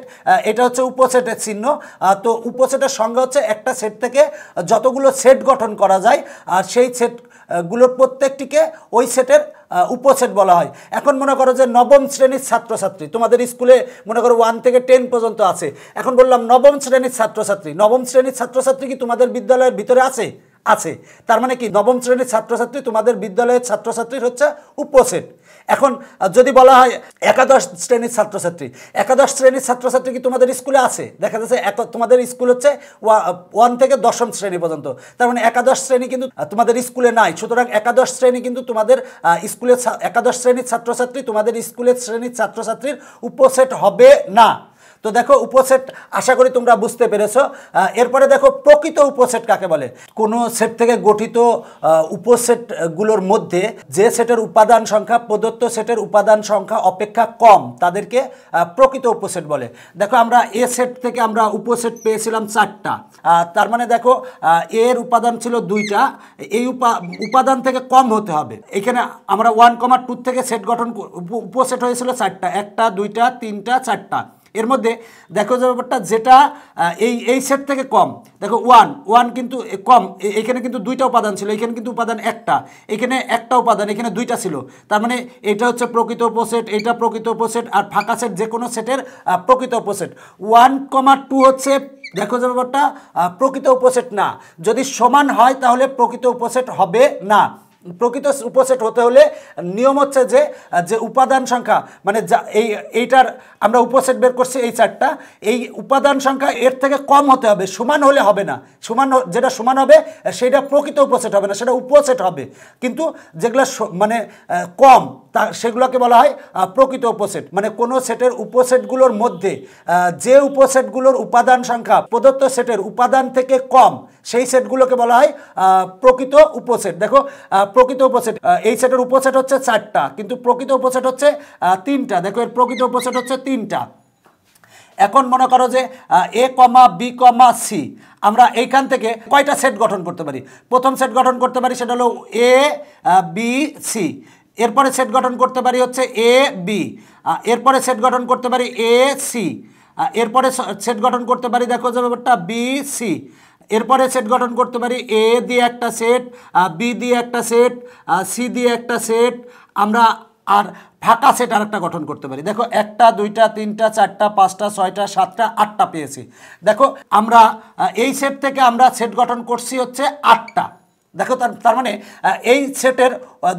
এটা হচ্ছে উপসেটের চিহ্ন। তো উপসেটের সংজ্ঞা হচ্ছে একটা সেট থেকে যতগুলো সেট গঠন করা যায় আর সেই সেট গুলোর প্রত্যেকটিকে ওই সেটের উপসেট বলা হয়। এখন মনে করো যে নবম শ্রেণীর ছাত্রছাত্রী, তোমাদের স্কুলে মনে করো 1 থেকে 10 পর্যন্ত আছে। এখন বললাম নবম শ্রেণীর ছাত্রছাত্রী, নবম শ্রেণীর ছাত্রছাত্রী কি তোমাদের বিদ্যালয়ের ভিতরে আছে? আছে। তার মানে কি নবম শ্রেণীর ছাত্রছাত্রী তোমাদের বিদ্যালয়ের ছাত্রছাত্রীর হচ্ছে উপসেট। এখন যদি বলা হয় একাদশ শ্রেণীর ছাত্রছাত্রী, একাদশ শ্রেণীর ছাত্রছাত্রী কি তোমাদের স্কুলে আছে? দেখা যাচ্ছে তোমাদের স্কুল হচ্ছে 1 থেকে 10ম শ্রেণী পর্যন্ত, তার মানে একাদশ শ্রেণী কিন্তু তোমাদের স্কুলে নাই। সুতরাং একাদশ শ্রেণী কিন্তু তোমাদের স্কুলের একাদশ শ্রেণীর ছাত্রছাত্রী তোমাদের স্কুলের শ্রেণীর ছাত্রছাত্রীর উপসেট হবে না। তো দেখো উপসেট আশা করি তোমরা বুঝতে পেরেছো। এরপরে দেখো প্রকৃত উপসেট কাকে বলে। কোনো সেট থেকে গঠিত উপসেটগুলোর মধ্যে যে সেটের উপাদান সংখ্যা প্রদত্ত সেটের উপাদান সংখ্যা অপেক্ষা কম তাদেরকে প্রকৃত উপসেট বলে। দেখো আমরা এ সেট থেকে আমরা উপসেট পেয়েছিলাম 4টা, তার মানে দেখো এর উপাদান ছিল 2টা, এই উপাদান থেকে কম হতে হবে। এখানে আমরা 1,2 থেকে সেট গঠন উপসেট হয়েছিল 4টা, 1টা 2টা 3টা 4টা। এর মধ্যে দেখো যে ব্যাপারটা যেটা এই সেট থেকে কম, দেখো 1 কিন্তু কম, এখানে কিন্তু 2টা উপাদান ছিল, এখানে কিন্তু উপাদান 1টা, এখানে 1টা উপাদান, এখানে 2টা ছিল। তার মানে এটা হচ্ছে প্রকৃত উপসেট, এটা প্রকৃত উপসেট, আর ফাঁকা সেট যে কোনো সেটের প্রকৃত উপসেট। 1,2 হচ্ছে দেখো যে ব্যাপারটা প্রকৃত উপসেট না। যদি সমান হয় তাহলে প্রকৃত উপসেট হবে না। প্রকৃত উপসেট হতে হলে নিয়ম হচ্ছে যে উপাদান সংখ্যা মানে এইটার আমরা উপসেট বের করছি এই 4টা, এই উপাদান সংখ্যা এর থেকে কম হতে হবে, সমান হলে হবে না। যেটা সমান হবে সেটা প্রকৃত উপসেট হবে না, সেটা উপসেট হবে। কিন্তু যেগুলো মানে কম সেগুলোকে বলা হয় প্রকৃত উপসেট। মানে কোনো সেটের উপসেটগুলোর মধ্যে যে উপসেটগুলোর উপাদান সংখ্যা প্রদত্ত সেটের উপাদান থেকে কম সেই সেটগুলোকে বলা হয় প্রকৃত উপসেট। দেখো প্রকৃত উপসেট এই সেটের উপসেট হচ্ছে 4টা, কিন্তু প্রকৃত উপসেট হচ্ছে 3টা। দেখো এর প্রকৃত উপসেট হচ্ছে 3টা। এখন মনে করো যে এ কমা বি কমা সি, আমরা এইখান থেকে কয়টা সেট গঠন করতে পারি? প্রথম সেট গঠন করতে পারি সেটা হলো এ বি সি। এরপরে সেট গঠন করতে পারি হচ্ছে এ বি। এরপরে সেট গঠন করতে পারি এ সি। এরপরে সেট গঠন করতে পারি দেখো যে ব্যাপারটা বি সি। এরপরে সেট গঠন করতে পারি এ দিয়ে একটা সেট, বি দিয়ে একটা সেট, সি দিয়ে একটা সেট, আমরা আর ফাঁকা সেট আরেকটা গঠন করতে পারি। দেখো 1টা 2টা 3টা 4টা 5টা 6টা 7টা 8টা পেয়েছি। দেখো আমরা এই সেট থেকে আমরা সেট গঠন করছি হচ্ছে 8টা। দেখো তার মানে এই সেটের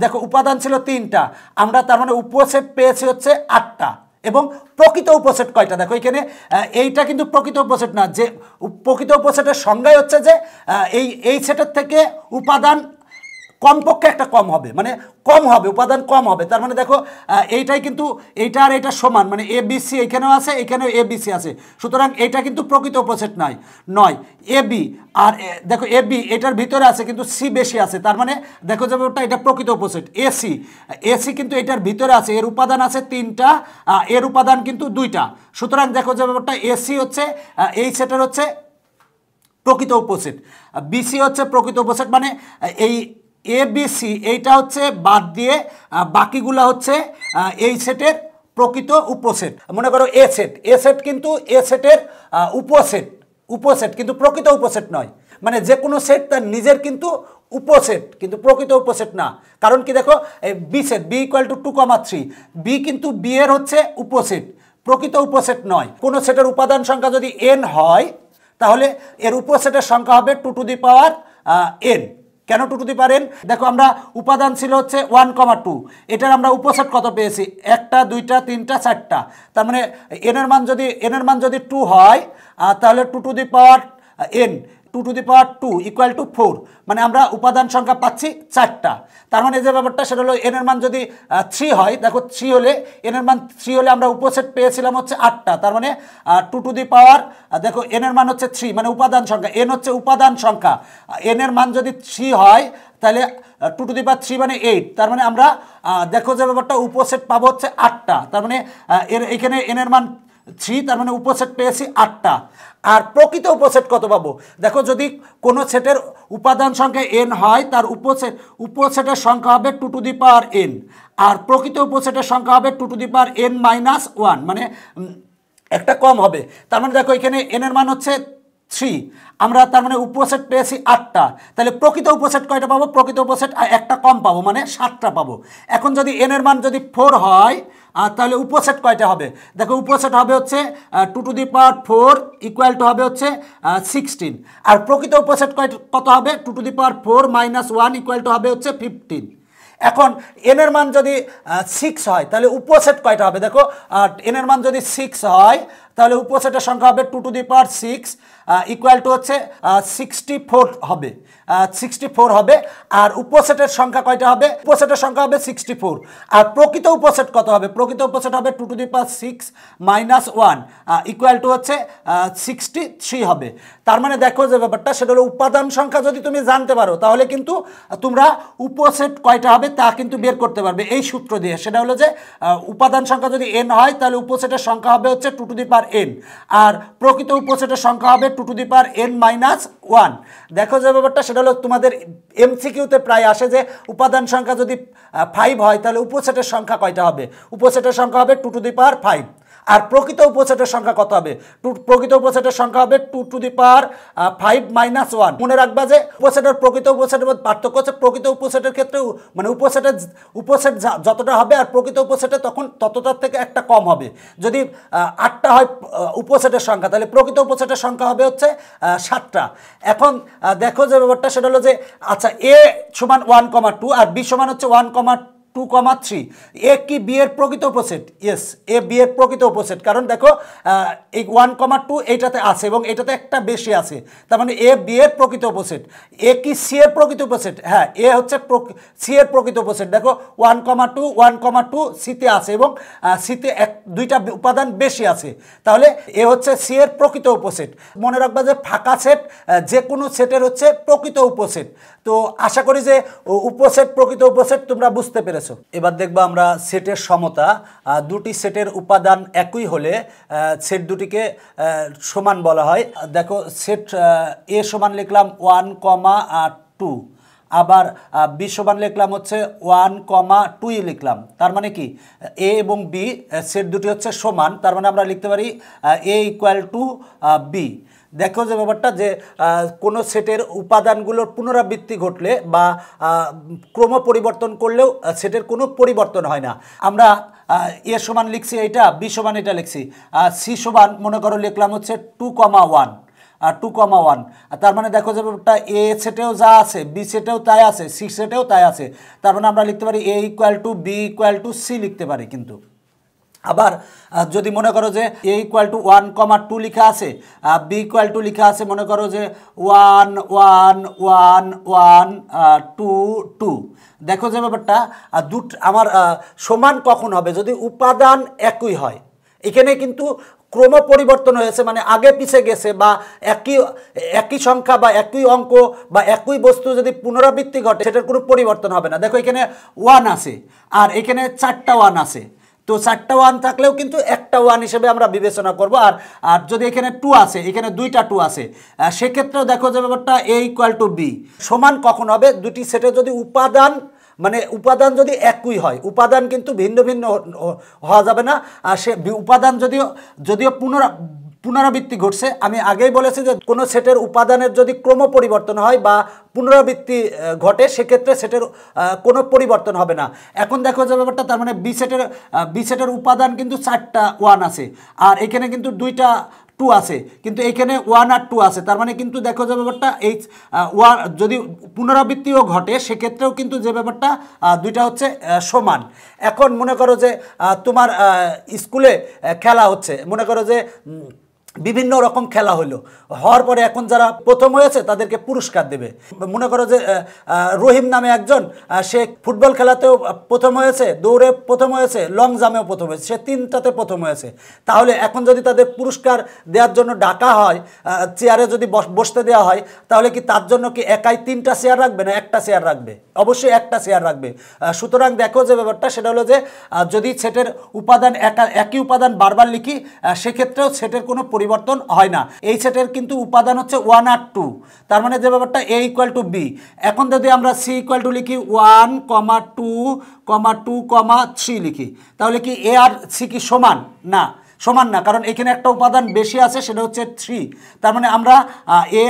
দেখো উপাদান ছিল 3টা, আমরা তার মানে উপসেট পেয়েছি হচ্ছে 8টা। এবং প্রকৃত উপসেট কয়টা? দেখো এখানে এইটা কিন্তু প্রকৃত উপসেট না। যে প্রকৃত উপসেটের সংজ্ঞাই হচ্ছে যে এই সেটের থেকে উপাদান কমপক্ষে একটা কম হবে, মানে কম হবে, উপাদান কম হবে। তার মানে দেখো এইটাই কিন্তু এইটা আর এটা সমান, মানে এ বি সি এখানেও আছে, এখানেও এ বি সি আছে। সুতরাং এটা কিন্তু প্রকৃত উপসেট নয়। এ বি আর দেখো এ বি এটার ভিতরে আছে কিন্তু সি বেশি আছে, তার মানে দেখো যে ওটা এটা প্রকৃত উপসেট। এসি কিন্তু এটার ভিতরে আছে, এর উপাদান আছে 3টা, এর উপাদান কিন্তু 2টা। সুতরাং দেখো যে ব্যাপারটা এসি হচ্ছে এই সেটের হচ্ছে প্রকৃত উপসেট, বিসি হচ্ছে প্রকৃত উপসেট। মানে এই এ বি সি এইটা হচ্ছে বাদ দিয়ে বাকিগুলা হচ্ছে এই সেটের প্রকৃত উপসেট। মনে করো এ সেট কিন্তু এ সেটের উপসেট কিন্তু প্রকৃত উপসেট নয়। মানে যে কোনো সেট তার নিজের কিন্তু উপসেট, কিন্তু প্রকৃত উপসেট না। কারণ কি দেখো B set B equal to 2,3, B কিন্তু বি এর হচ্ছে উপসেট, প্রকৃত উপসেট নয়। কোনো সেটের উপাদান সংখ্যা যদি n হয় তাহলে এর উপসেটের সংখ্যা হবে 2 টু দি পাওয়ার n। কেন 2 টু দি পাওয়ার n? দেখো আমরা উপাদান ছিল হচ্ছে 1,2, এটার আমরা উপসেট কত পেয়েছি? 1টা 2টা 3টা 4টা। তার মানে n এর মান যদি 2 হয় তাহলে 2 to the power n 2 to the power 2 equal to 4। মানে আমরা উপাদান সংখ্যা পাচ্ছি 4টা। তার মানে যে ব্যাপারটা সেটা হলো n এর মান যদি 3 হয়, দেখো 3 হলে n এর মান 3 হলে আমরা উপসেট পেয়েছিলাম হচ্ছে 8টা। তার মানে 2 টু দি পাওয়ার দেখো n এর মান হচ্ছে 3, মানে উপাদান সংখ্যা, n হচ্ছে উপাদান সংখ্যা। n এর মান যদি 3 হয় তাহলে 2 টু দি পাওয়ার 3 মানে 8। তার মানে আমরা দেখো যে ব্যাপারটা উপসেট পাবো হচ্ছে 8টা। তার মানে এখানে n এর মান 3, তার মানে উপসেট পেয়েছি 8টা। আর প্রকৃত উপসেট কত পাবো? দেখো যদি কোনো সেটের উপাদান সংখ্যা n হয় তার উপসেটের সংখ্যা হবে 2 টু দি পাওয়ার n, আর প্রকৃত উপসেটের সংখ্যা হবে 2 টু দি পাওয়ার n - 1, মানে একটা কম হবে। তার মানে দেখো এখানে n এর মান হচ্ছে 3 আমরা তার মানে উপসেট পেয়েছি 8টা, তাহলে প্রকৃত উপসেট কয়টা পাবো? প্রকৃত উপসেট একটা কম পাবো, মানে 7টা পাবো। এখন যদি n এর মান যদি 4 হয় তাহলে উপসেট কয়টা হবে? দেখো উপসেট হবে হচ্ছে 2 to the power 4 equal two হবে হচ্ছে 16, আর প্রকৃত উপসেট কত হবে? 2 to the power 4 minus 1 equal to হবে হচ্ছে 15। এখন n এর মান যদি 6 হয় তাহলে উপসেট কয়টা হবে? দেখো n এর মান যদি 6 হয় তাহলে উপসেটের সংখ্যা হবে 2 to the power 6 equal to হচ্ছে 64 হবে, 64 হবে। আর উপসেটের সংখ্যা কয়টা হবে? উপসেটের সংখ্যা হবে 64। আর প্রকৃত উপসেট কত হবে? প্রকৃত উপসেট হবে 2 to the power 6 minus 1 equal to হচ্ছে 63 হবে। তার মানে দেখো যে ব্যাপারটা সেটা হলো উপাদান সংখ্যা যদি তুমি জানতে পারো তাহলে কিন্তু তোমরা উপসেট কয়টা হবে তা কিন্তু বের করতে পারবে এই সূত্র দিয়ে। সেটা হলো যে উপাদান সংখ্যা যদি n হয় তাহলে উপসেটের সংখ্যা হবে হচ্ছে 2 টু দি পাওয়ার n, আর প্রকৃত উপসেটের সংখ্যা হবে 2 to the power n minus 1। দেখো যে ব্যাপারটা সেটা হলো তোমাদের এমসিকিউতে প্রায় আসে যে উপাদান সংখ্যা যদি 5 হয় তাহলে উপসেটের সংখ্যা কয়টা হবে? উপসেটের সংখ্যা হবে 2 টু দি পাওয়ার 5। আর প্রকৃত উপসেটের সংখ্যা কত হবে? প্রকৃত উপসেটের সংখ্যা হবে 2 টু দি পাওয়ার 5 মাইনাস 1। মনে রাখবা যে উপসেটের প্রকৃত উপসেটের মধ্যে পার্থক্য হচ্ছে প্রকৃত উপসেটের ক্ষেত্রে মানে উপসেট যতটা হবে আর প্রকৃত উপসেটে তখন ততটার থেকে একটা কম হবে। যদি 8টা হয় উপসেটের সংখ্যা তাহলে প্রকৃত উপসেটের সংখ্যা হবে হচ্ছে 7টা। এখন দেখো যে ব্যাপারটা সেটা হলো যে আচ্ছা a সমান 1,2 আর b সমান হচ্ছে 1,2,3। এ কি বি এর প্রকৃত উপসেট? ইয়েস, এ বি এর প্রকৃত উপসেট, কারণ দেখো এই 1,2 এইটাতে আছে এবং এটাতে একটা বেশি আছে, তার মানে এ বি এর প্রকৃত উপসেট। এ কি সি এর প্রকৃত উপসেট? হ্যাঁ, এ হচ্ছে সি এর প্রকৃত উপসেট। দেখো 1,2 সিতে আছে এবং সিতে দুইটা উপাদান বেশি আছে, তাহলে এ হচ্ছে সি এর প্রকৃত উপসেট। মনে রাখবা যে ফাঁকা সেট যে কোনো সেটের হচ্ছে প্রকৃত উপসেট। তো আশা করি যে উপসেট প্রকৃত উপসেট তোমরা বুঝতে পেরেছো। এবার দেখবো আমরা সেটের সমতা। দুটি সেটের উপাদান একই হলে সেট দুটিকে সমান বলা হয়। দেখো সেট এ সমান লিখলাম 1,2, আবার বি সমান লিখলাম হচ্ছে 1,2 লিখলাম। তার মানে কি এ এবং বি সেট দুটি হচ্ছে সমান, তার মানে আমরা লিখতে পারি এ ইকুয়াল টু বি। দেখো যে ব্যাপারটা যে কোনো সেটের উপাদানগুলোর পুনরাবৃত্তি ঘটলে বা ক্রম পরিবর্তন করলেও সেটের কোনো পরিবর্তন হয় না। আমরা এ সমান লিখছি এইটা, বি সমান এটা লিখছি, সি সমান মনে করো লিখলাম হচ্ছে 2,1, 2,1। তার মানে দেখো যে ব্যাপারটা এ সেটেও যা আছে বি সেটেও তাই আছে, সি সেটেও তাই আছে। তার মানে আমরা লিখতে পারি A equal to B equal to C লিখতে পারি। কিন্তু আবার যদি মনে করো যে এ ইকুয়াল টু 1,2 লিখা আছে, বি ইকুয়াল টু লিখা আছে মনে করো যে 1,1,1,1,2,2, দেখো যে ব্যাপারটা আমার সমান কখন হবে? যদি উপাদান একই হয়। এখানে কিন্তু ক্রম পরিবর্তন হয়েছে, মানে আগে পিছে গেছে, বা একই সংখ্যা বা একই অঙ্ক বা একই বস্তু যদি পুনরাবৃত্তি ঘটে সেটার কোনো পরিবর্তন হবে না। দেখো এখানে 1 আছে আর এখানে 4টা 1 আছে, তো 4টা 1 থাকলেও কিন্তু একটা 1 হিসেবে আমরা বিবেচনা করব। আর যদি এখানে 2 আছে, এখানে 2টা 2 আছে, সেক্ষেত্রেও দেখো যে ব্যাপারটা এ ইকুয়াল টু বি সমান কখন হবে? দুটি সেটে যদি উপাদান যদি একই হয়, উপাদান কিন্তু ভিন্ন ভিন্ন হওয়া যাবে না। আর সে উপাদান যদিও পুনরাবৃত্তি ঘটছে, আমি আগেই বলেছি যে কোনো সেটের উপাদানের যদি ক্রম পরিবর্তন হয় বা পুনরাবৃত্তি ঘটে সেক্ষেত্রে সেটের কোনো পরিবর্তন হবে না। এখন দেখো যে ব্যাপারটা, তার মানে বি সেটের উপাদান কিন্তু 4টা 1 আছে আর এখানে কিন্তু 2টা 2 আছে, কিন্তু এখানে 1 আর 2 আছে। তার মানে কিন্তু দেখো যে ব্যাপারটা এই যদি পুনরাবৃত্তিও ঘটে সেক্ষেত্রেও কিন্তু যে ব্যাপারটা দুইটা হচ্ছে সমান। এখন মনে করো যে তোমার স্কুলে খেলা হচ্ছে, মনে করো যে বিভিন্ন রকম খেলা হওয়ার পরে এখন যারা প্রথম হয়েছে তাদেরকে পুরস্কার দেবে। মনে করো যে রহিম নামে একজন, সে ফুটবল খেলাতেও প্রথম হয়েছে, দৌড়ে প্রথম হয়েছে, লং জাম্পেও প্রথম হয়েছে, সে 3টাতে প্রথম হয়েছে। তাহলে এখন যদি তাদের পুরস্কার দেওয়ার জন্য ডাকা হয়, চেয়ারে যদি বসতে দেওয়া হয়, তাহলে কি তার জন্য কি একাই 3টা চেয়ার রাখবে না একটা চেয়ার রাখবে? অবশ্যই একটা চেয়ার রাখবে। সুতরাং দেখো যে ব্যাপারটা সেটা হলো যে যদি সেটের উপাদান একই উপাদান বারবার লিখি সেক্ষেত্রেও সেটের কোনো পরিবর্তন হয় না। এই সেটের কিন্তু উপাদান হচ্ছে 1 আর 2, তার মানে যে ব্যাপারটা এ ইকুয়াল টু বি। এখন যদি আমরা সি ইকুয়াল টু লিখি 1,2,2,3 লিখি, তাহলে কি এ আর সি কি সমান? না, সমান না, কারণ এখানে একটা উপাদান বেশি আছে, সেটা হচ্ছে 3। তার মানে আমরা এ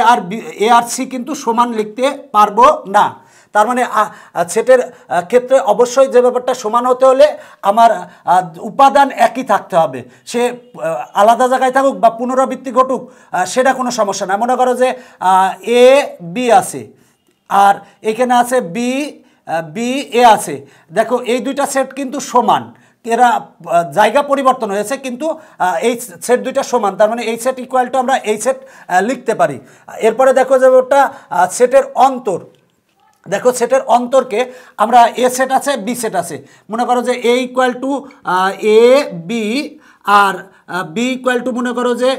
আর সি কিন্তু সমান লিখতে পারবো না। তার মানে সেটের ক্ষেত্রে অবশ্যই যে ব্যাপারটা সমান হতে হলে আমার উপাদান একই থাকতে হবে, সে আলাদা জায়গায় থাকুক বা পুনরাবৃত্তি ঘটুক, সেটা কোনো সমস্যা না। মনে করো যে এ বি আছে আর এখানে আছে বি এ আছে, দেখো এই দুইটা সেট কিন্তু সমান, এরা জায়গা পরিবর্তন হয়েছে কিন্তু এই সেট দুইটা সমান, তার মানে এই সেট ইকুয়াল টু আমরা এই সেট লিখতে পারি। এরপরে দেখো যে ওটা সেটের অন্তর, দেখো সেটের অন্তরকে আমরা এ সেট আছে বি সেট আছে, মনে করো যে A equal to A B আর বি ইকুয়াল টু মনে করো যে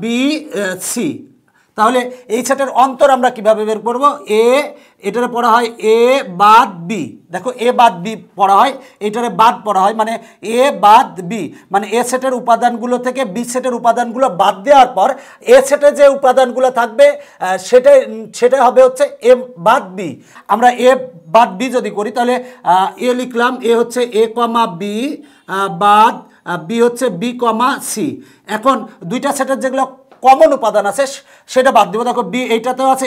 বি সি। তাহলে এই সেটের অন্তর আমরা কিভাবে বের করব? এটারে পড়া হয় এ বাদ বি, দেখো এ বাদ বি পড়া হয়, এটারে বাদ পড়া হয়, মানে এ বাদ বি, মানে এ সেটের উপাদানগুলো থেকে বি সেটের উপাদানগুলো বাদ দেওয়ার পর এ সেটে যে উপাদানগুলো থাকবে সেটা হবে হচ্ছে এ বাদ বি। আমরা এ বাদ বি যদি করি তাহলে এ লিখলাম, এ হচ্ছে এ কমা বি বাদ বি হচ্ছে বি কমা সি। এখন দুইটা সেটের যেগুলো কমন উপাদান আছে সেটা বাদ দিব, দেখো বি এইটাতেও আছে,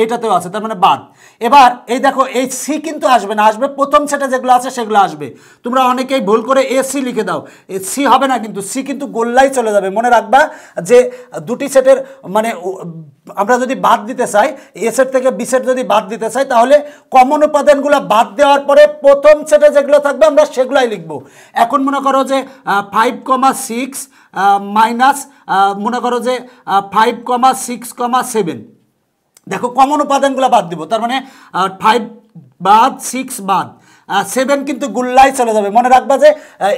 এইটাতেও আছে, তার মানে বাদ। এবার এই দেখো এই সি কিন্তু আসবে না, আসবে প্রথম সেটে যেগুলো আছে সেগুলো আসবে। তোমরা অনেকেই ভুল করে এ সি লিখে দাও, সি হবে না, কিন্তু সি কিন্তু গোল্লাই চলে যাবে। মনে রাখবা যে দুটি সেটের মানে আমরা যদি বাদ দিতে চাই, এ সেট থেকে বি সেট যদি বাদ দিতে চাই, তাহলে কমন উপাদানগুলো বাদ দেওয়ার পরে প্রথম সেটে যেগুলো থাকবে আমরা সেগুলাই লিখব। এখন মনে করো যে 5,6 মাইনাস মনে করো যে 5,6,7, দেখো কমন উপাদানগুলো বাদ দিব, তার মানে 5 বাদ 6 বাদ 7 কিন্তু গোল্লাই চলে যাবে। মনে রাখবা যে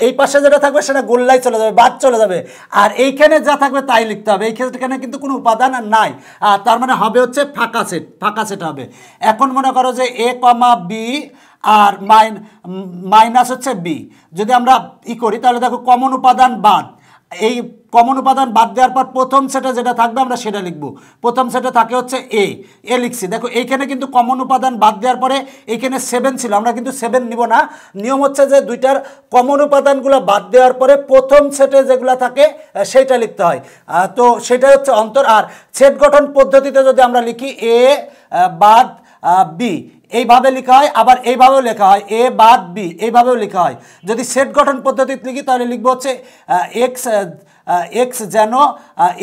এই পাশে যেটা থাকবে সেটা গোল্লাই চলে যাবে, বাদ চলে যাবে, আর এইখানে যা থাকবে তাই লিখতে হবে। এইখানে কিন্তু কোনো উপাদান নাই, তার মানে হবে হচ্ছে ফাঁকা সেট হবে। এখন মনে করো যে এ কমা বি আর মাইনাস হচ্ছে বি, যদি আমরা করি তাহলে দেখো কমন উপাদান বাদ, এই কমন উপাদান বাদ দেওয়ার পর প্রথম সেটে যেটা থাকবে আমরা সেটা লিখব। প্রথম সেটে থাকে হচ্ছে এ লিখছি, দেখো এইখানে কিন্তু কমন উপাদান বাদ দেওয়ার পরে এইখানে 7 ছিল, আমরা কিন্তু 7 নিব না। নিয়ম হচ্ছে যে দুইটার কমন উপাদানগুলো বাদ দেওয়ার পরে প্রথম সেটে যেগুলো থাকে সেইটা লিখতে হয়। তো সেটা হচ্ছে অন্তর। আর সেট গঠন পদ্ধতিতে যদি আমরা লিখি এ বাদ বি, এইভাবে লেখা হয়, আবার এইভাবেও লেখা হয়, এ বাদ বি এইভাবেও লেখা হয়। যদি সেট গঠন পদ্ধতিতে লিখি তাহলে লিখবো হচ্ছে এক্স যেন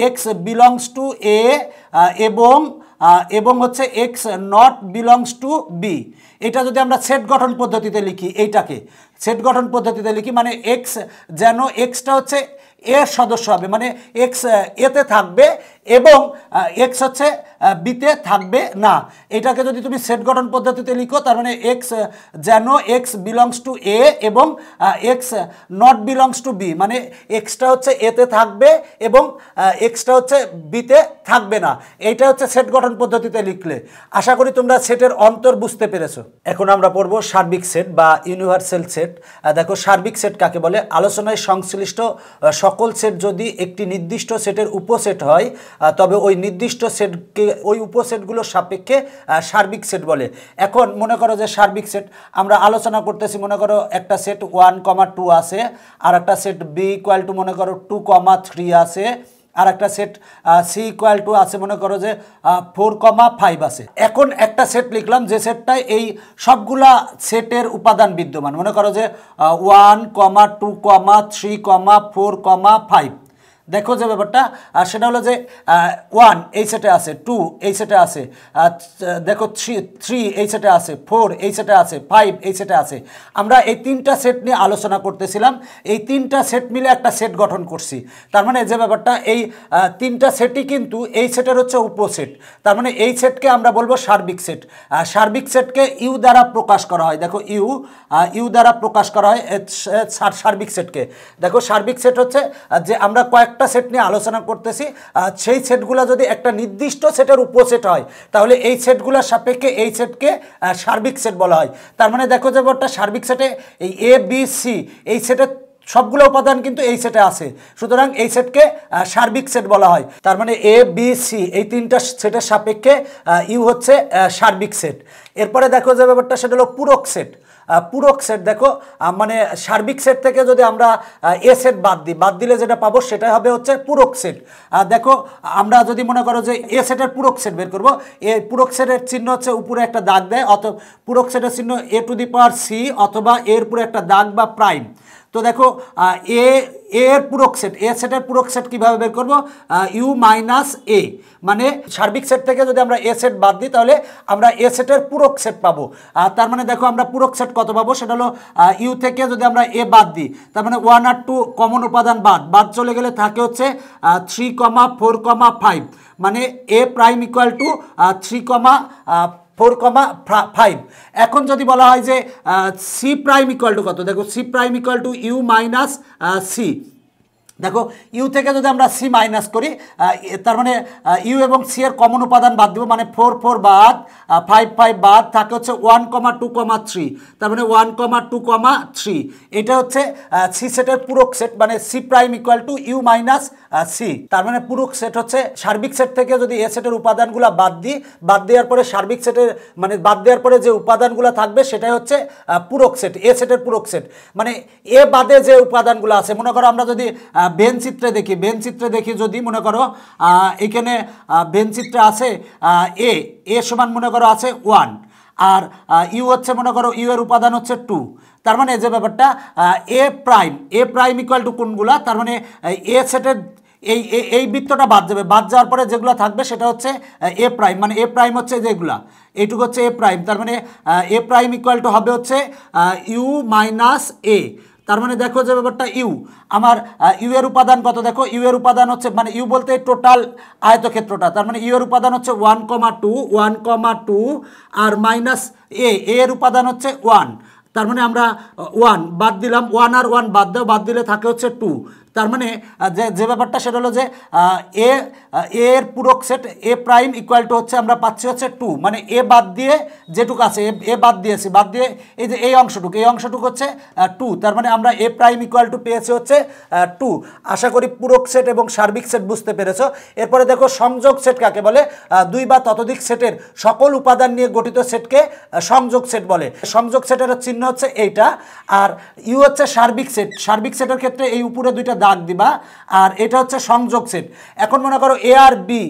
এক্স বিলংস টু এ এবং হচ্ছে x not belongs to B. এটা যদি আমরা সেট গঠন পদ্ধতিতে লিখি, এইটাকে সেট গঠন পদ্ধতিতে লিখি মানে এক্স যেন এক্সটা হচ্ছে এর সদস্য হবে, মানে এক্স এতে থাকবে এবং এক্স হচ্ছে বিতে থাকবে না। এটাকে যদি তুমি সেট গঠন পদ্ধতিতে লিখো তার মানে এক্স যেন এক্স বিলংস টু এ এবং x not belongs to B, মানে এক্সটা হচ্ছে এতে থাকবে এবং এক্সটা হচ্ছে বিতে থাকবে না। এইটা হচ্ছে সেট গঠন পদ্ধতিতে লিখলে। আশা করি তোমরা সেটের অন্তর বুঝতে পেরেছো। এখন আমরা পড়বো সার্বিক সেট বা ইউনিভার্সাল সেট। দেখো সার্বিক সেট কাকে বলে? আলোচনায় সংশ্লিষ্ট সকল সেট যদি একটি নির্দিষ্ট সেটের উপসেট হয় তবে ওই নির্দিষ্ট সেটকে ওই উপসেটগুলোর সাপেক্ষে সার্বিক সেট বলে। এখন মনে করো যে সার্বিক সেট আমরা আলোচনা করতেছি, মনে করো একটা সেট 1,2 আছে, আর একটা সেট বি ইকুয়াল টু মনে করো 2,3 আছে, আর একটা সেট সি ইকুয়াল টু আছে মনে করো যে 4,5 আছে। এখন একটা সেট লিখলাম যে সেটটায় এই সবগুলা সেটের উপাদান বিদ্যমান, মনে করো যে 1,2,3,4,5। দেখো যে ব্যাপারটা সেটা হলো যে 1 এই সেটে আছে, 2 এই সেটে আছে, দেখো 3 এই সেটে আছে, 4 এই সেটে আছে, 5 এই সেটে আছে। আমরা এই তিনটা সেট নিয়ে আলোচনা করতেছিলাম, এই তিনটা সেট মিলে একটা সেট গঠন করছি। তার মানে যে ব্যাপারটা এই তিনটা সেটই কিন্তু এই সেটের হচ্ছে উপসেট, তার মানে এই সেটকে আমরা বলবো সার্বিক সেট। সার্বিক সেটকে ইউ দ্বারা প্রকাশ করা হয়, দেখো ইউ দ্বারা প্রকাশ করা হয় সার্বিক সেটকে। দেখো সার্বিক সেট হচ্ছে যে আমরা কয়েকটা সেট নিয়ে আলোচনা করতেছি, সেই সেটগুলো যদি একটা নির্দিষ্ট সেটের উপসেট হয় তাহলে এই সেটগুলোর সাপেক্ষে এই সেটকে সার্বিক সেট বলা হয়। তার মানে দেখো যে একটা সার্বিক সেটে এই এ বি সি এই সেটের সবগুলো উপাদান কিন্তু এই সেটে আছে, সুতরাং এই সেটকে সার্বিক সেট বলা হয়। তার মানে এ বি সি এই তিনটা সেটের সাপেক্ষে ইউ হচ্ছে সার্বিক সেট। এরপরে দেখো যে ব্যাপারটা সেটা হলো পূরক সেট। পূরক সেট দেখো মানে সার্বিক সেট থেকে যদি আমরা এ সেট বাদ দিলে যেটা পাবো সেটা হবে হচ্ছে পূরক সেট। দেখো আমরা যদি মনে করো যে এ সেটের পূরক সেট বের করবো, এই পূরক সেটের চিহ্ন হচ্ছে উপরে একটা দাগ দেয়, অথবা পূরক সেটের চিহ্ন এ টু দি পাওয়ার সি অথবা এর উপরে একটা দাগ বা প্রাইম। তো দেখো এর পূরক সেট, এ সেটের পূরক সেট কীভাবে বের করবো, ইউ মাইনাস এ, মানে সার্বিক সেট থেকে যদি আমরা এ সেট বাদ দিই তাহলে আমরা এ সেটের পূরক সেট পাবো। তার মানে দেখো আমরা পূরক সেট কত পাবো, সেটা হলো ইউ থেকে যদি আমরা এ বাদ দিই তার মানে 1 আর 2 কমন উপাদান বাদ চলে গেলে থাকে হচ্ছে 3, 4, 5, মানে এ প্রাইম ইকুয়াল টু 3,4,5। এখন যদি বলা হয় যে সি প্রাইম ইকুয়াল টু কত, দেখো C prime equal to U minus C. দেখো ইউ থেকে যদি আমরা সি মাইনাস করি তার মানে ইউ এবং সি এর কমন উপাদান বাদ দিব, মানে 4, 4 বাদ, 5, 5 বাদ, থাকে হচ্ছে 1, 2, 3, তার মানে 1, 2, 3। এটা হচ্ছে সি সেটের পূরক সেট, মানে C prime equal to U minus C. তার মানে পূরক সেট হচ্ছে সার্বিক সেট থেকে যদি এ সেটের উপাদানগুলো বাদ দেওয়ার পরে সার্বিক সেটের মানে বাদ দেওয়ার পরে যে উপাদানগুলো থাকবে সেটাই হচ্ছে পূরক সেট, এ সেটের পূরক সেট। মানে এ বাদে যে উপাদানগুলো আছে, মনে করো আমরা যদি ভেন চিত্রে দেখি যদি মনে করো এখানে ভেন চিত্রে আছে এ সমান মনে করো আছে 1, আর ইউ হচ্ছে মনে করো ইউ এর উপাদান হচ্ছে 2। তার মানে যে ব্যাপারটা এ প্রাইম ইকুয়াল টু কোনগুলা, তার মানে এ সেটের এই বৃত্তটা বাদ যাবে, বাদ যাওয়ার পরে যেগুলো থাকবে সেটা হচ্ছে এ প্রাইম, মানে এ প্রাইম হচ্ছে যেগুলা, এইটুকু হচ্ছে এ প্রাইম। তার মানে এ প্রাইম ইকুয়াল টু হবে হচ্ছে ইউ মাইনাস এ। তার মানে দেখো যে ব্যাপারটা ইউ আমার ইউ এর উপাদান কত, দেখো ইউ এর উপাদান হচ্ছে মানে ইউ বলতে টোটাল আয়তক্ষেত্রটা, তার মানে ইউ এর উপাদান হচ্ছে 1,2 আর মাইনাস এর উপাদান হচ্ছে 1। তার মানে আমরা 1 বাদ দিলাম, 1 আর 1 বাদ দিলে থাকে হচ্ছে 2। তার মানে যে ব্যাপারটা সেটা হলো যে এর পূরক set A prime equal to হচ্ছে আমরা পাচ্ছি হচ্ছে 2, মানে এ বাদ দিয়ে যেটুকু আছে এ বাদ দিয়ে এই যে এই অংশটুকু হচ্ছে 2। তার মানে আমরা এ প্রাইম ইকুয়াল টু পেয়েছি হচ্ছে 2। আশা করি পূরক সেট এবং সার্বিক সেট বুঝতে পেরেছো। এরপরে দেখো সংযোগ সেট কাকে বলে, 2 বা ততোধিক সেটের সকল উপাদান নিয়ে গঠিত সেটকে সংযোগ সেট বলে। সংযোগ সেটের চিহ্ন হচ্ছে এইটা, আর ইউ হচ্ছে সার্বিক সেটের ক্ষেত্রে এই উপরে দুইটা দাগ দিবা, আর এটা হচ্ছে সংযোগ সেট। এখন মনে করো এ আর বি,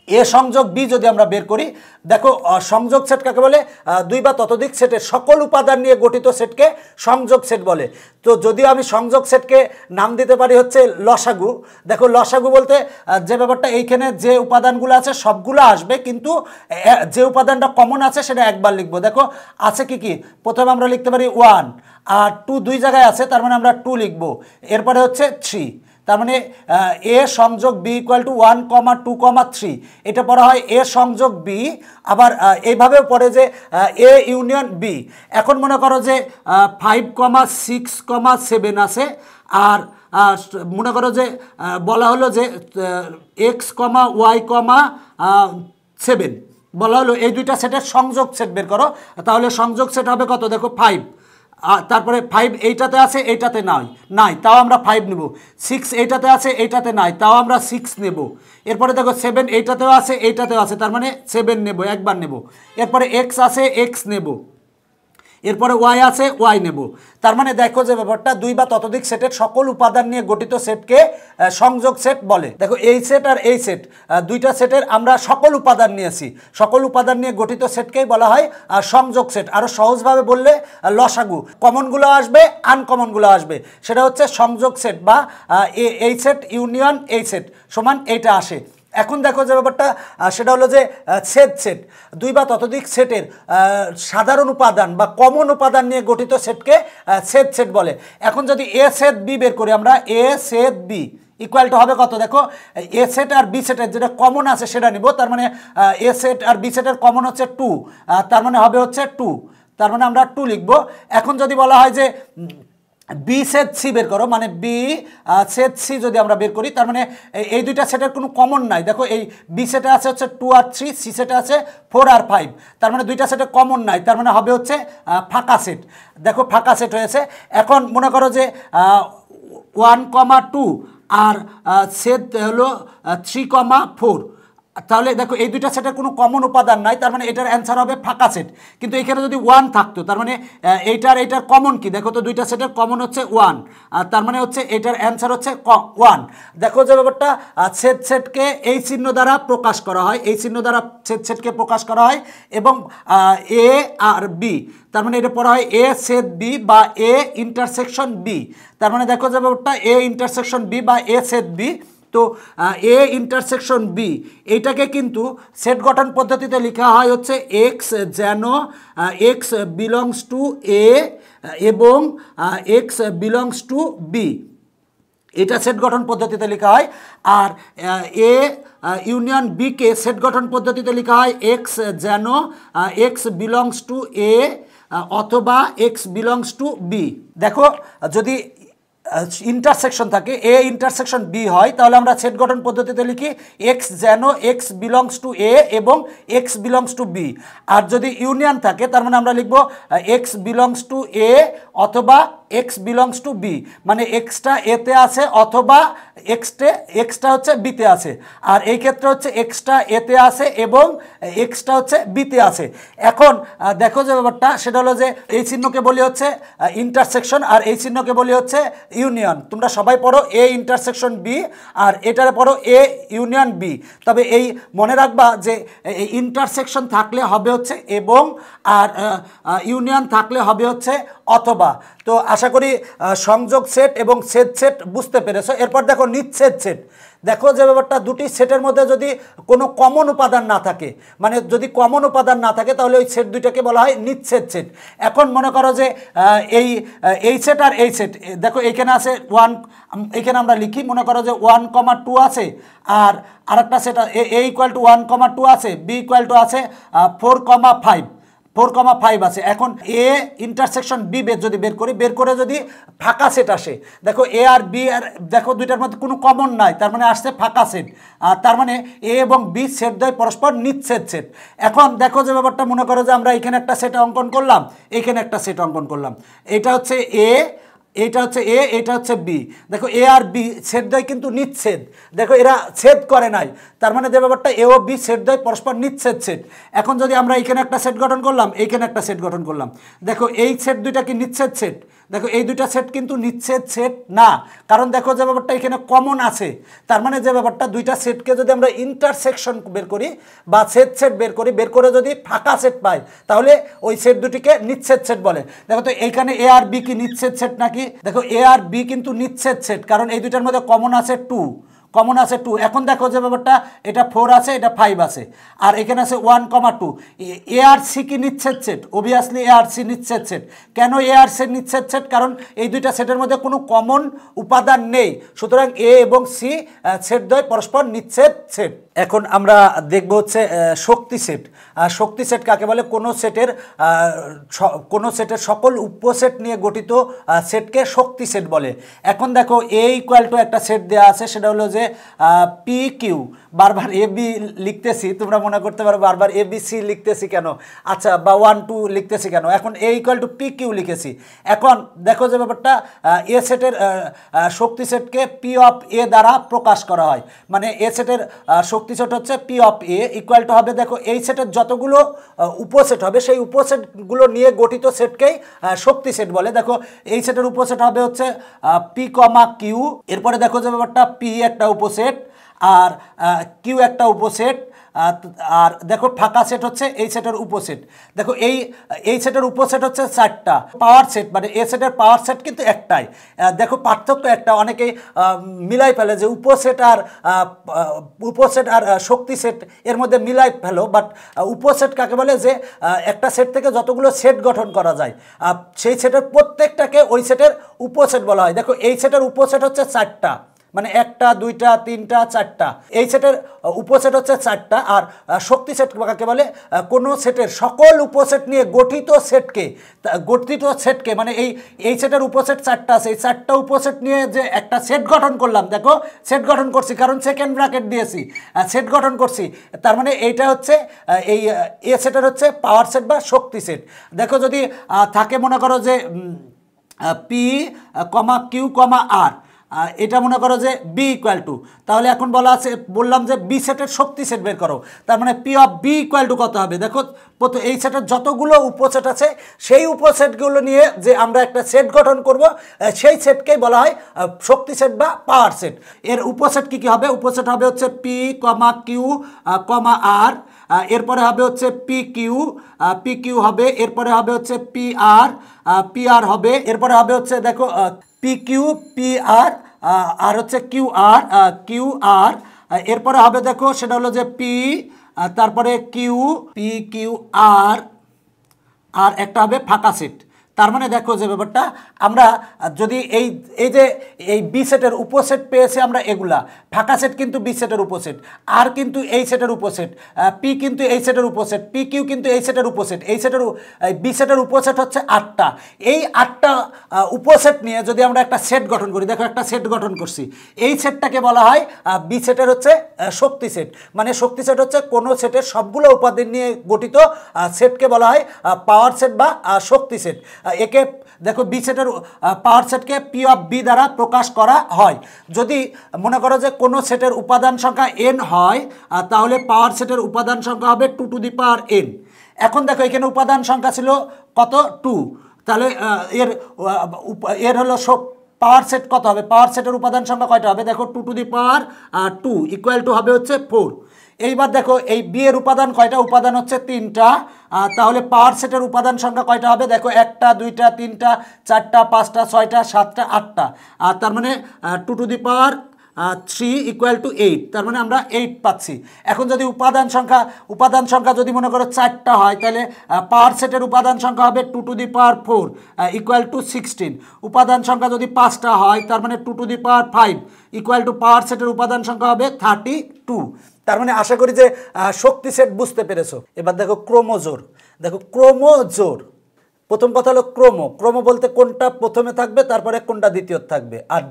এ সংযোগ বি যদি আমরা বের করি, দেখো সংযোগ সেট কাকে বলে, 2 বা ততোধিক সেটের সকল উপাদান নিয়ে গঠিত সেটকে সংযোগ সেট বলে। তো যদিও আমি সংযোগ সেটকে নাম দিতে পারি হচ্ছে লসাগু। দেখো লসাগু বলতে যে ব্যাপারটা এইখানে যে উপাদানগুলো আছে সবগুলো আসবে, কিন্তু যে উপাদানটা কমন আছে সেটা একবার লিখবো। দেখো আছে কি প্রথমে আমরা লিখতে পারি 1 আর 2 দুই জায়গায় আছে, তার মানে আমরা 2 লিখবো। এরপরে হচ্ছে 3, তার মানে এ সংযোগ বি ইকুয়াল টু 1, 2, 3। এটা পড়া হয় এ সংযোগ বি, আবার এইভাবেও পড়ে যে এ ইউনিয়ন বি। এখন মনে করো যে 5, 6, 7 আছে, আর মনে করো যে বলা হলো যে এক্স, ওয়াই, 7 বলা হলো, এই দুইটা সেটের সংযোগ সেট বের করো। তাহলে সংযোগ সেট হবে কত, দেখো 5, তারপরে 5 এইটাতে আছে এইটাতে নাই তাও আমরা 5 নেব, 6 এইটাতে আছে এইটাতে নাই তাও আমরা 6 নেব। এরপরে দেখো 7 এইটাতেও আছে তার মানে 7 নেব, একবার নেব। এরপরে এক্স আছে এক্স নেব, এরপরে ওয়াই আছে ওয়াই নেব। তার মানে দেখো যে ব্যাপারটা 2 বা ততোধিক সেটের সকল উপাদান নিয়ে গঠিত সেটকে সংযোগ সেট বলে। দেখো এই সেট আর এই সেট দুইটা সেটের আমরা সকল উপাদান নিয়েছি, সকল উপাদান নিয়ে গঠিত সেটকেই বলা হয় সংযোগ সেট। আরও সহজভাবে বললে লসাগু, কমনগুলো আসবে আনকমনগুলো আসবে, সেটা হচ্ছে সংযোগ সেট বা এই সেট ইউনিয়ন এই সেট সমান এইটা আসে। এখন দেখো যে ব্যাপারটা সেটা হলো যে সেট 2 বা ততোধিক সেটের সাধারণ উপাদান বা কমন উপাদান নিয়ে গঠিত সেটকে সেট বলে। এখন যদি এ সেট বি বের করি আমরা, A set B equal two হবে কত, দেখো এ সেট আর বি সেটের যেটা কমন আছে সেটা নিব। তার মানে এ সেট আর বি সেটের কমন হচ্ছে 2, তার মানে হবে হচ্ছে 2, তার মানে আমরা 2 লিখব। এখন যদি বলা হয় যে বি সেট সি বের করো, মানে বি সেট সি যদি আমরা বের করি, তার মানে এই দুইটা সেটের কোনো কমন নাই। দেখো এই বি সেটে আছে হচ্ছে 2 আর 3, সি সেটে আছে 4 আর 5, তার মানে দুইটা সেটে কমন নাই, তার মানে হবে হচ্ছে ফাঁকা সেট। দেখো ফাঁকা সেট হয়েছে। এখন মনে করো যে 1, 2 আর সেট হলো 3, 4, তাহলে দেখো এই দুইটা সেটের কোনো কমন উপাদান নাই, তার মানে এটার অ্যান্সার হবে ফাঁকা সেট। কিন্তু এখানে যদি 1 থাকতো, তার মানে এইটার কমন কি? দেখো তো দুইটা সেটের কমন হচ্ছে 1, আর তার মানে হচ্ছে এটার অ্যান্সার হচ্ছে 1। দেখো যে ব্যাপারটা, সেট সেটকে এই চিহ্ন দ্বারা প্রকাশ করা হয়, এই চিহ্ন দ্বারা সেট সেটকে প্রকাশ করা হয়, এবং এ আর বি, তার মানে এটা পড়া হয় এ সেট বি বা এ ইন্টারসেকশন বি। তার মানে দেখো যে ব্যাপারটা এ ইন্টারসেকশন বি বা এ সেট বি। তো এ ইন্টারসেকশন বি এইটাকে কিন্তু সেট গঠন পদ্ধতিতে লেখা হয় হচ্ছে এক্স যেন এক্স বিলংস টু এ এবং এক্স বিলংস টু বি, এটা সেট গঠন পদ্ধতিতে লেখা হয়। আর এ ইউনিয়ন বিকে সেট গঠন পদ্ধতিতে লেখা হয় এক্স যেন এক্স বিলংস টু এ অথবা এক্স বিলংস টু বি। দেখো যদি ইন্টারসেকশন থাকে, এ ইন্টারসেকশন বি হয়, তাহলে আমরা সেট গঠন পদ্ধতিতে লিখি এক্স যেন এক্স বিলংস টু এ এবং এক্স বিলংস টু বি। আর যদি ইউনিয়ন থাকে, তার মানে আমরা লিখব এক্স বিলংস টু এ অথবা এক্স বিলংস টু বি, মানে এক্সটা এতে আছে অথবা এক্সটা হচ্ছে বিতে আছে। আর এই ক্ষেত্রে হচ্ছে এক্সটা এতে আছে এবং এক্সটা হচ্ছে বিতে আছে। এখন দেখো যে ব্যাপারটা সেটা হলো যে এই চিহ্নকে বলি হচ্ছে ইন্টারসেকশন, আর এই চিহ্নকে বলি হচ্ছে ইউনিয়ন। তোমরা সবাই পড়ো এ ইন্টারসেকশন বি, আর এটারে পড়ো এ ইউনিয়ন বি। তবে এই মনে রাখবা যে এই ইন্টারসেকশন থাকলে হবে হচ্ছে এবং, আর ইউনিয়ন থাকলে হবে হচ্ছে অথবা। তো আশা করি সংযোগ সেট এবং ছেদ সেট বুঝতে পেরেছো। এরপর দেখো নিচ্ছেদ সেট। দেখো যে ব্যাপারটা দুটি সেটের মধ্যে যদি কোনো কমন উপাদান না থাকে, মানে যদি কমন উপাদান না থাকে, তাহলে ওই সেট দুইটাকে বলা হয় নিচ্ছেদ সেট। এখন মনে করো যে এই সেট আর এই সেট, দেখো এইখানে আছে 1, এখানে আমরা লিখি মনে করো যে 1,2 আছে, আর আরেকটা সেট এ ইকুয়াল টু 1,2 আছে, বি ইকুয়াল টু আছে 4,5 আছে। এখন এ ইন্টারসেকশন বি যদি বের করে যদি ফাঁকা সেট আসে, দেখো এ আর বি আর দেখো দুইটার মধ্যে কোনো কমন নাই, তার মানে আসছে ফাঁকা সেট। তার মানে এ এবং বি সেট দ্বয় পরস্পর নিচ্ছেদ সেট। এখন দেখো যে ব্যাপারটা মনে করো যে আমরা এখানে একটা সেট অঙ্কন করলাম, এখানে একটা সেট অঙ্কন করলাম, এটা হচ্ছে এ, এইটা হচ্ছে এ, এটা হচ্ছে বি। দেখো এ আর বি সেট দ্বয় কিন্তু নিচ্ছেদ, দেখো এরা ছেদ করে নাই, তার মানে যে ব্যাপারটা এ ও বি সেট দ্বয় পরস্পর নিচ্ছেদ সেট। এখন যদি আমরা এখানে একটা সেট গঠন করলাম, এইখানে একটা সেট গঠন করলাম, দেখো এই সেট দুইটা কি নিচ্ছেদ সেট? দেখো এই দুইটা সেট কিন্তু নিচ্ছেদ সেট না, কারণ দেখো যে ব্যাপারটা এখানে কমন আছে। তার মানে যে ব্যাপারটা দুইটা সেটকে যদি আমরা ইন্টারসেকশন বের করি বা সেট বের করে যদি ফাঁকা সেট পাই, তাহলে ওই সেট দুটিকে নিচ্ছেদ সেট বলে। দেখো তো এইখানে এ আর বি কি নিচ্ছেদ সেট নাকি? দেখো এ আর বি কিন্তু নিচ্ছেদ সেট, কারণ এই দুইটার মধ্যে কমন আছে 2, কমন আছে 2। এখন দেখো যে ব্যাপারটা এটা 4 আছে, এটা 5 আছে, আর এখানে আছে 1,2। এ আর সি কি নিচ্ছেদ সেট? অবভিয়াসলি এ আর সি নিচ্ছেদ সেট। কেন এ আর সি নিচ্ছেদ সেট? কারণ এই দুইটা সেটের মধ্যে কোনো কমন উপাদান নেই, সুতরাং এ এবং সি সেট দ্বয় পরস্পর নিচ্ছেদ সেট। এখন আমরা দেখব হচ্ছে শক্তি সেট। শক্তি সেট কাকে বলে? কোনো সেটের সকল উপসেট নিয়ে গঠিত সেটকে শক্তি সেট বলে। এখন দেখো এ ইকুয়াল টু একটা সেট দেওয়া আছে, সেটা হলো যে পি কিউ, বারবার এ বি লিখতেছি, তোমরা মনে করতে পারো বারবার এ বি সি লিখতেছি কেন, আচ্ছা, বা 1 2 লিখতেছি কেন। এখন এ ইকুয়াল টু পি কিউ লিখেছি। এখন দেখো যে ব্যাপারটা এ সেটের শক্তি সেটকে পি অফ এ দ্বারা প্রকাশ করা হয়, মানে এ সেটের শক্তি সেট হচ্ছে P of A equal two হবে, দেখো এই সেটের যতগুলো উপসেট হবে সেই উপসেটগুলো নিয়ে গঠিত সেটকেই শক্তি সেট বলে। দেখো এই সেটের উপসেট হবে হচ্ছে পি কমা কিউ, এরপরে দেখো যে ব্যাপারটা পি একটা উপসেট আর কিউ একটা উপসেট, আর দেখো ফাঁকা সেট হচ্ছে এই সেটের উপসেট। দেখো এই সেটের উপসেট হচ্ছে 4টা পাওয়ার সেট, মানে এ সেটের পাওয়ার সেট কিন্তু একটাই। দেখো পার্থক্য একটা, অনেকেই মিলাই ফেলে যে উপসেট আর শক্তি সেট এর মধ্যে মিলাই ফেলো, বাট উপসেট কাকে বলে? যে একটা সেট থেকে যতগুলো সেট গঠন করা যায় সেই সেটের প্রত্যেকটাকে ওই সেটের উপসেট বলা হয়। দেখো এই সেটের উপসেট হচ্ছে 4টা, মানে 1টা 2টা 3টা 4টা, এই সেটের উপসেট হচ্ছে 4টা। আর শক্তি সেট কাকে বলে? কোনো সেটের সকল উপসেট নিয়ে গঠিত সেটকে মানে এই সেটের উপসেট 4টা আছে, এই 4টা উপসেট নিয়ে যে একটা সেট গঠন করলাম, দেখো সেট গঠন করছি কারণ সেকেন্ড ব্র্যাকেট দিয়েছি, সেট গঠন করছি, তার মানে এইটা হচ্ছে এই এ সেটের হচ্ছে পাওয়ার সেট বা শক্তি সেট। দেখো যদি থাকে মনে করো যে পি কমা কিউ কমা আর, এটা মনে করো যে বি ইকুয়াল টু, তাহলে এখন বললাম যে বি সেটের শক্তি সেট বের করো, তার মানে P of B equal to কত হবে? দেখো এই সেটের যতগুলো উপসেট আছে সেই উপসেটগুলো নিয়ে যে আমরা একটা সেট গঠন করব, সেই সেটকেই বলা হয় শক্তি সেট বা পাওয়ার সেট। এর উপসেট কি কি হবে? উপসেট হবে হচ্ছে পি কমা কিউ কমা আর, এরপরে হবে হচ্ছে পি কিউ হবে, এরপরে হবে হচ্ছে পি আর হবে, এরপরে হবে হচ্ছে দেখো পি কিউ পি আর আর হচ্ছে কিউ আর, এরপরে হবে দেখো সেটা হলো যে পি, তারপরে কিউ আর একটা হবে ফাঁকা সেট। তার মানে দেখো যে ব্যাপারটা আমরা যদি এই বি সেটের উপসেট পেয়েছি আমরা, এগুলা ফাঁকা সেট কিন্তু বি সেটের উপসেট, আর কিন্তু এই সেটের উপসেট, পি কিন্তু এই সেটের উপসেট, পি কিউ কিন্তু এই সেটের উপসেট, বি সেটের উপসেট হচ্ছে 8টা। এই 8টা উপসেট নিয়ে যদি আমরা একটা সেট গঠন করি, দেখো একটা সেট গঠন করছি, এই সেটটাকে বলা হয় বি সেটের হচ্ছে শক্তি সেট। মানে শক্তি সেট হচ্ছে কোনো সেটের সবগুলো উপাদান নিয়ে গঠিত সেটকে বলা হয় পাওয়ার সেট বা শক্তি সেট। একে দেখো বি সেটের পাওয়ার সেটকে পি অফ বি দ্বারা প্রকাশ করা হয়। যদি মনে করো যে কোনো সেটের উপাদান সংখ্যা এন হয়, তাহলে পাওয়ার সেটের উপাদান সংখ্যা হবে 2 টু দি পাওয়ার এন। এখন দেখো এখানে উপাদান সংখ্যা ছিল কত? 2, তাহলে এর হলো পাওয়ার সেট কত হবে? পাওয়ার সেটের উপাদান সংখ্যা কয়টা হবে? দেখো 2 to the power 2 equal to হবে হচ্ছে 4। এইবার দেখো এই বি এর উপাদান কয়টা? উপাদান হচ্ছে 3টা, তাহলে পাওয়ার সেটের উপাদান সংখ্যা কয়টা হবে? দেখো 1টা 2টা 3টা 4টা 5টা 6টা 7টা 8টা, আর তার মানে 2 to the power 3 equal to 8, তার মানে আমরা 8 পাচ্ছি। এখন যদি উপাদান সংখ্যা যদি মনে করো 4টা হয়, তাহলে পাওয়ার সেটের উপাদান সংখ্যা হবে 2 to the power 4 equal to 16। উপাদান সংখ্যা যদি 5টা হয়, তার মানে 2 to the power 5 equal to power সেটের উপাদান সংখ্যা হবে 32। তার মানে আশা করি যে শক্তি সেট বুঝতে পেরেছো। এবার দেখো ক্রোমোজোর। দেখো ক্রোমোজোর, প্রথম কথা হলো ক্রোম বলতে কোনটা প্রথমে থাকবে তারপরে কোনটা দ্বিতীয় থাকবে, আর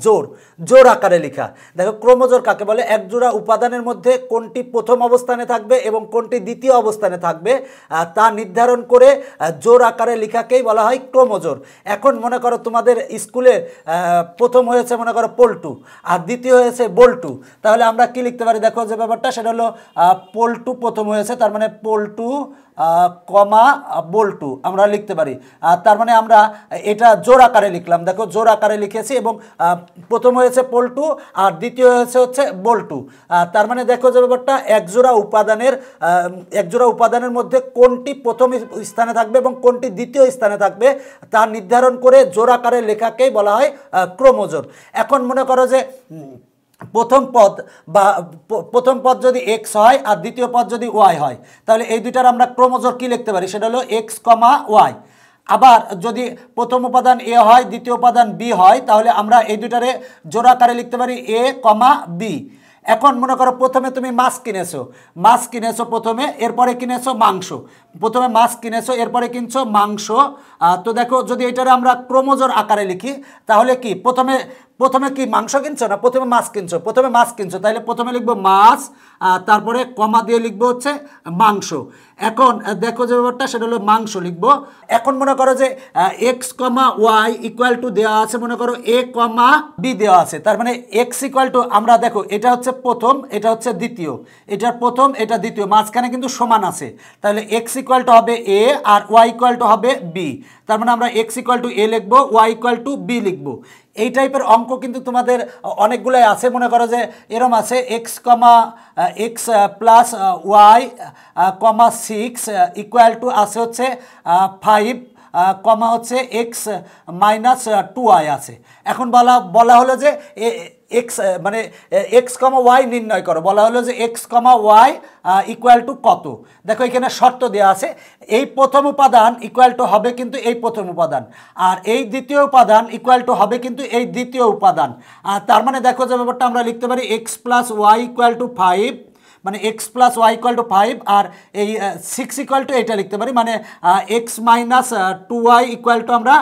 জোর আকারে লেখা। দেখো ক্রোমোজোর কাকে বলে? একজোড়া উপাদানের মধ্যে কোনটি প্রথম অবস্থানে থাকবে এবং কোনটি দ্বিতীয় অবস্থানে থাকবে তা নির্ধারণ করে জোর আকারে লেখাকেই বলা হয় ক্রোমোজোর। এখন মনে করো তোমাদের স্কুলে প্রথম হয়েছে মনে করো পল্টু আর দ্বিতীয় হয়েছে বল্টু, তাহলে আমরা কি লিখতে পারি? দেখো যে ব্যাপারটা সেটা হলো পল্টু প্রথম হয়েছে, তার মানে পল্টু কমা বল্টু আমরা লিখতে পারি। তার মানে আমরা এটা জোর আকারে লিখলাম। দেখো জোর আকারে লিখেছি এবং প্রথম হয়েছে পল্টু আর দ্বিতীয় হচ্ছে বল্টু। তার মানে দেখো যে ব্যাপারটা একজোড়া উপাদানের মধ্যে কোনটি প্রথম স্থানে থাকবে এবং কোনটি দ্বিতীয় স্থানে থাকবে তা নির্ধারণ করে জোর আকারে লেখাকেই বলা হয় ক্রোমোজোর। এখন মনে করো যে প্রথম পদ যদি এক্স হয় আর দ্বিতীয় পদ যদি ওয়াই হয়, তাহলে এই দুইটার আমরা ক্রোমোজোর কি লিখতে পারি? সেটা হলো এক্স কমা ওয়াই। আবার যদি প্রথম উপাদান এ হয় দ্বিতীয় উপাদান বি হয়, তাহলে আমরা এই দুইটারে জোড় আকারে লিখতে পারি এ কমা বি। এখন মনে করো প্রথমে তুমি মাছ কিনেছো প্রথমে, এরপরে কিনেছো মাংস। প্রথমে মাছ কিনেছো, এরপরে কিনছো মাংস। তো দেখো যদি এটারে আমরা ক্রোমোজোর আকারে লিখি, তাহলে কি প্রথমে কি মাংস কিনছো না প্রথমে মাছ কিনছো? প্রথমে মাছ কিনছো, তাহলে প্রথমে লিখবো মাছ, তারপরে কমা দিয়ে লিখবো হচ্ছে মাংস। এখন দেখো যে ব্যাপারটা সেটা হলো মাংস লিখবো। এখন মনে করো যে x comma y equal to দেওয়া আছে, মনে করো এ কমা বি দেওয়া আছে। তার মানে এক্স ইকুয়াল টু, আমরা দেখো এটা হচ্ছে প্রথম, এটা হচ্ছে দ্বিতীয়, এটার প্রথম এটা দ্বিতীয়, মাঝখানে কিন্তু সমান আছে। তাহলে এক্স ইকুয়াল টু হবে এ আর ওয়াই ইকুয়াল টু হবে বি। তার মানে আমরা এক্স ইকুয়াল টু এ লিখবো, ওয়াই ইকুয়াল টু বি লিখবো। এই টাইপের অঙ্ক কিন্তু তোমাদের অনেকগুলোই আছে। মনে করো যে এরম আছে x plus y comma 6 equal to আছে হচ্ছে 5 কমা হচ্ছে এক্স মাইনাস 2y আছে। এখন বলা হলো যে এক্স মানে এক্স কমা ওয়াই নির্ণয় করো। বলা হলো যে x comma y equal to কত। দেখো এখানে শর্ত দেওয়া আছে, এই প্রথম উপাদান ইকুয়াল টু হবে কিন্তু এই প্রথম উপাদান, আর এই দ্বিতীয় উপাদান ইকুয়াল টু হবে কিন্তু এই দ্বিতীয় উপাদান। তার মানে দেখো যে ব্যাপারটা আমরা লিখতে পারি x plus y equal to 5 মানে x plus y equal to 5 আর এই 6 ইকুয়াল টু এটা লিখতে পারি, মানে x minus 2y equal to আমরা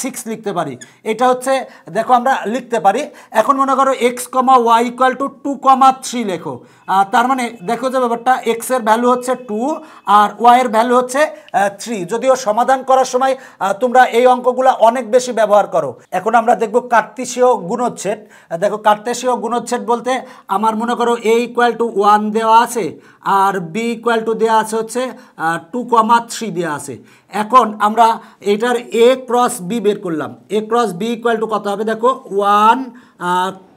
6 লিখতে পারি। এটা হচ্ছে দেখো আমরা লিখতে পারি। এখন মনে করো x comma y equal to 2,3 লেখো। তার মানে দেখো যে ব্যাপারটা এক্স এর ভ্যালু হচ্ছে 2 আর ওয়াই এর ভ্যালু হচ্ছে 3। যদিও সমাধান করার সময় তোমরা এই অঙ্কগুলো অনেক বেশি ব্যবহার করো। এখন আমরা দেখব কার্তেশীয় গুণচ্ছেদ। দেখো কার্তেশীয় গুণচ্ছেদ বলতে আমার মনে করো এ ইকুয়াল টু 1 দেওয়া আছে আর বি ইকুয়াল টু দেওয়া আছে হচ্ছে 2,3 দেওয়া আছে। এখন আমরা এটার এ ক্রস বি বের করলাম। এ ক্রস বি ইকুয়াল টু কত হবে দেখো 1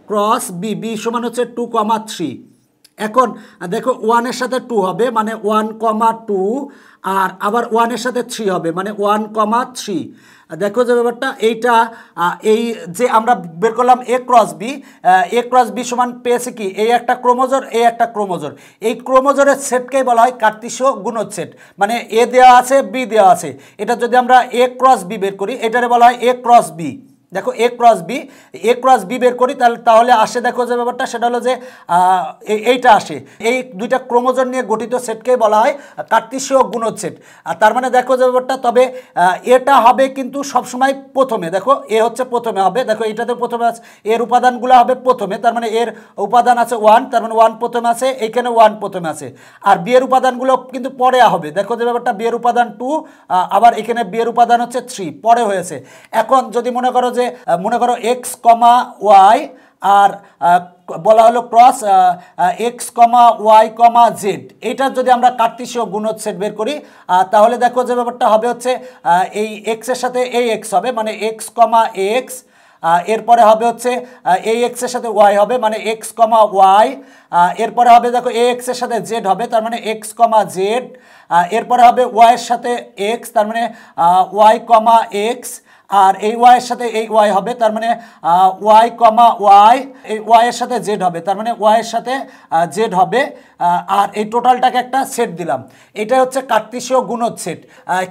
ক্রস বি, বি সমান হচ্ছে 2,3। এখন দেখো 1 এর সাথে 2 হবে মানে 1,2 আর আবার 1 এর সাথে 3 হবে মানে 1,3। দেখো যে ব্যাপারটা এইটা এই যে আমরা বের করলাম এ ক্রস বি সমান পেয়েছে কি এই একটা ক্রোমোজোর এই একটা ক্রোমোজোর। এই ক্রোমোজোরের সেটকেই বলা হয় কার্তেশীয় গুণচ্ছেদ। মানে এ দেওয়া আছে বি দেওয়া আছে, এটা যদি আমরা এ ক্রস বি বের করি এটারে বলা হয় এ ক্রস বি। দেখো এ ক্রস বি বের করি তাহলে আসে দেখো যে ব্যাপারটা সেটা হলো যে এইটা আসে, এই দুইটা ক্রোমোজোম নিয়ে গঠিত সেটকে বলা হয় কার্তেশীয় গুণচ্ছেদ। আর তার মানে দেখো যে ব্যাপারটা তবে এটা হবে কিন্তু সবসময় প্রথমে। দেখো এ হচ্ছে প্রথমে হবে, দেখো এটাতে প্রথমে আছে এর উপাদানগুলো হবে প্রথমে, তার মানে এর উপাদান আছে 1, তার মানে 1 প্রথমে আছে, এইখানে 1 প্রথমে আছে। আর বি এর উপাদানগুলো কিন্তু পরে হবে। দেখো যে ব্যাপারটা বি এর উপাদান 2 আবার এখানে বি এর উপাদান হচ্ছে 3 পরে হয়েছে। এখন যদি মনে করো যে মনে করো এক্স কমা ওয়াই আর বলা হলো cross x comma y comma Z, এইটার যদি আমরা কার্তেশীয় গুণচ্ছেদ বের করি তাহলে দেখো যে ব্যাপারটা হবে হচ্ছে এই এক্স এর সাথে এই এক্স হবে মানে এক্স কমা এক্স, এরপরে হবে হচ্ছে এই এক্স এর সাথে ওয়াই হবে মানে এক্স কমা ওয়াই, এরপরে হবে দেখো এ এক্স এর সাথে জেড হবে তার মানে এক্স কমা জেড, এরপরে হবে ওয়াই এর সাথে এক্স তার মানে ওয়াই কমা এক্স, আর এই ওয়াই এর সাথে এই ওয়াই হবে তার মানে ওয়াই কমা ওয়াই, এই ওয়াই এর সাথে জেড হবে তার মানে ওয়াই এর সাথে জেড হবে। আর এই টোটালটাকে একটা সেট দিলাম। এটা হচ্ছে কার্তেশীয় গুণচ্ছেদ।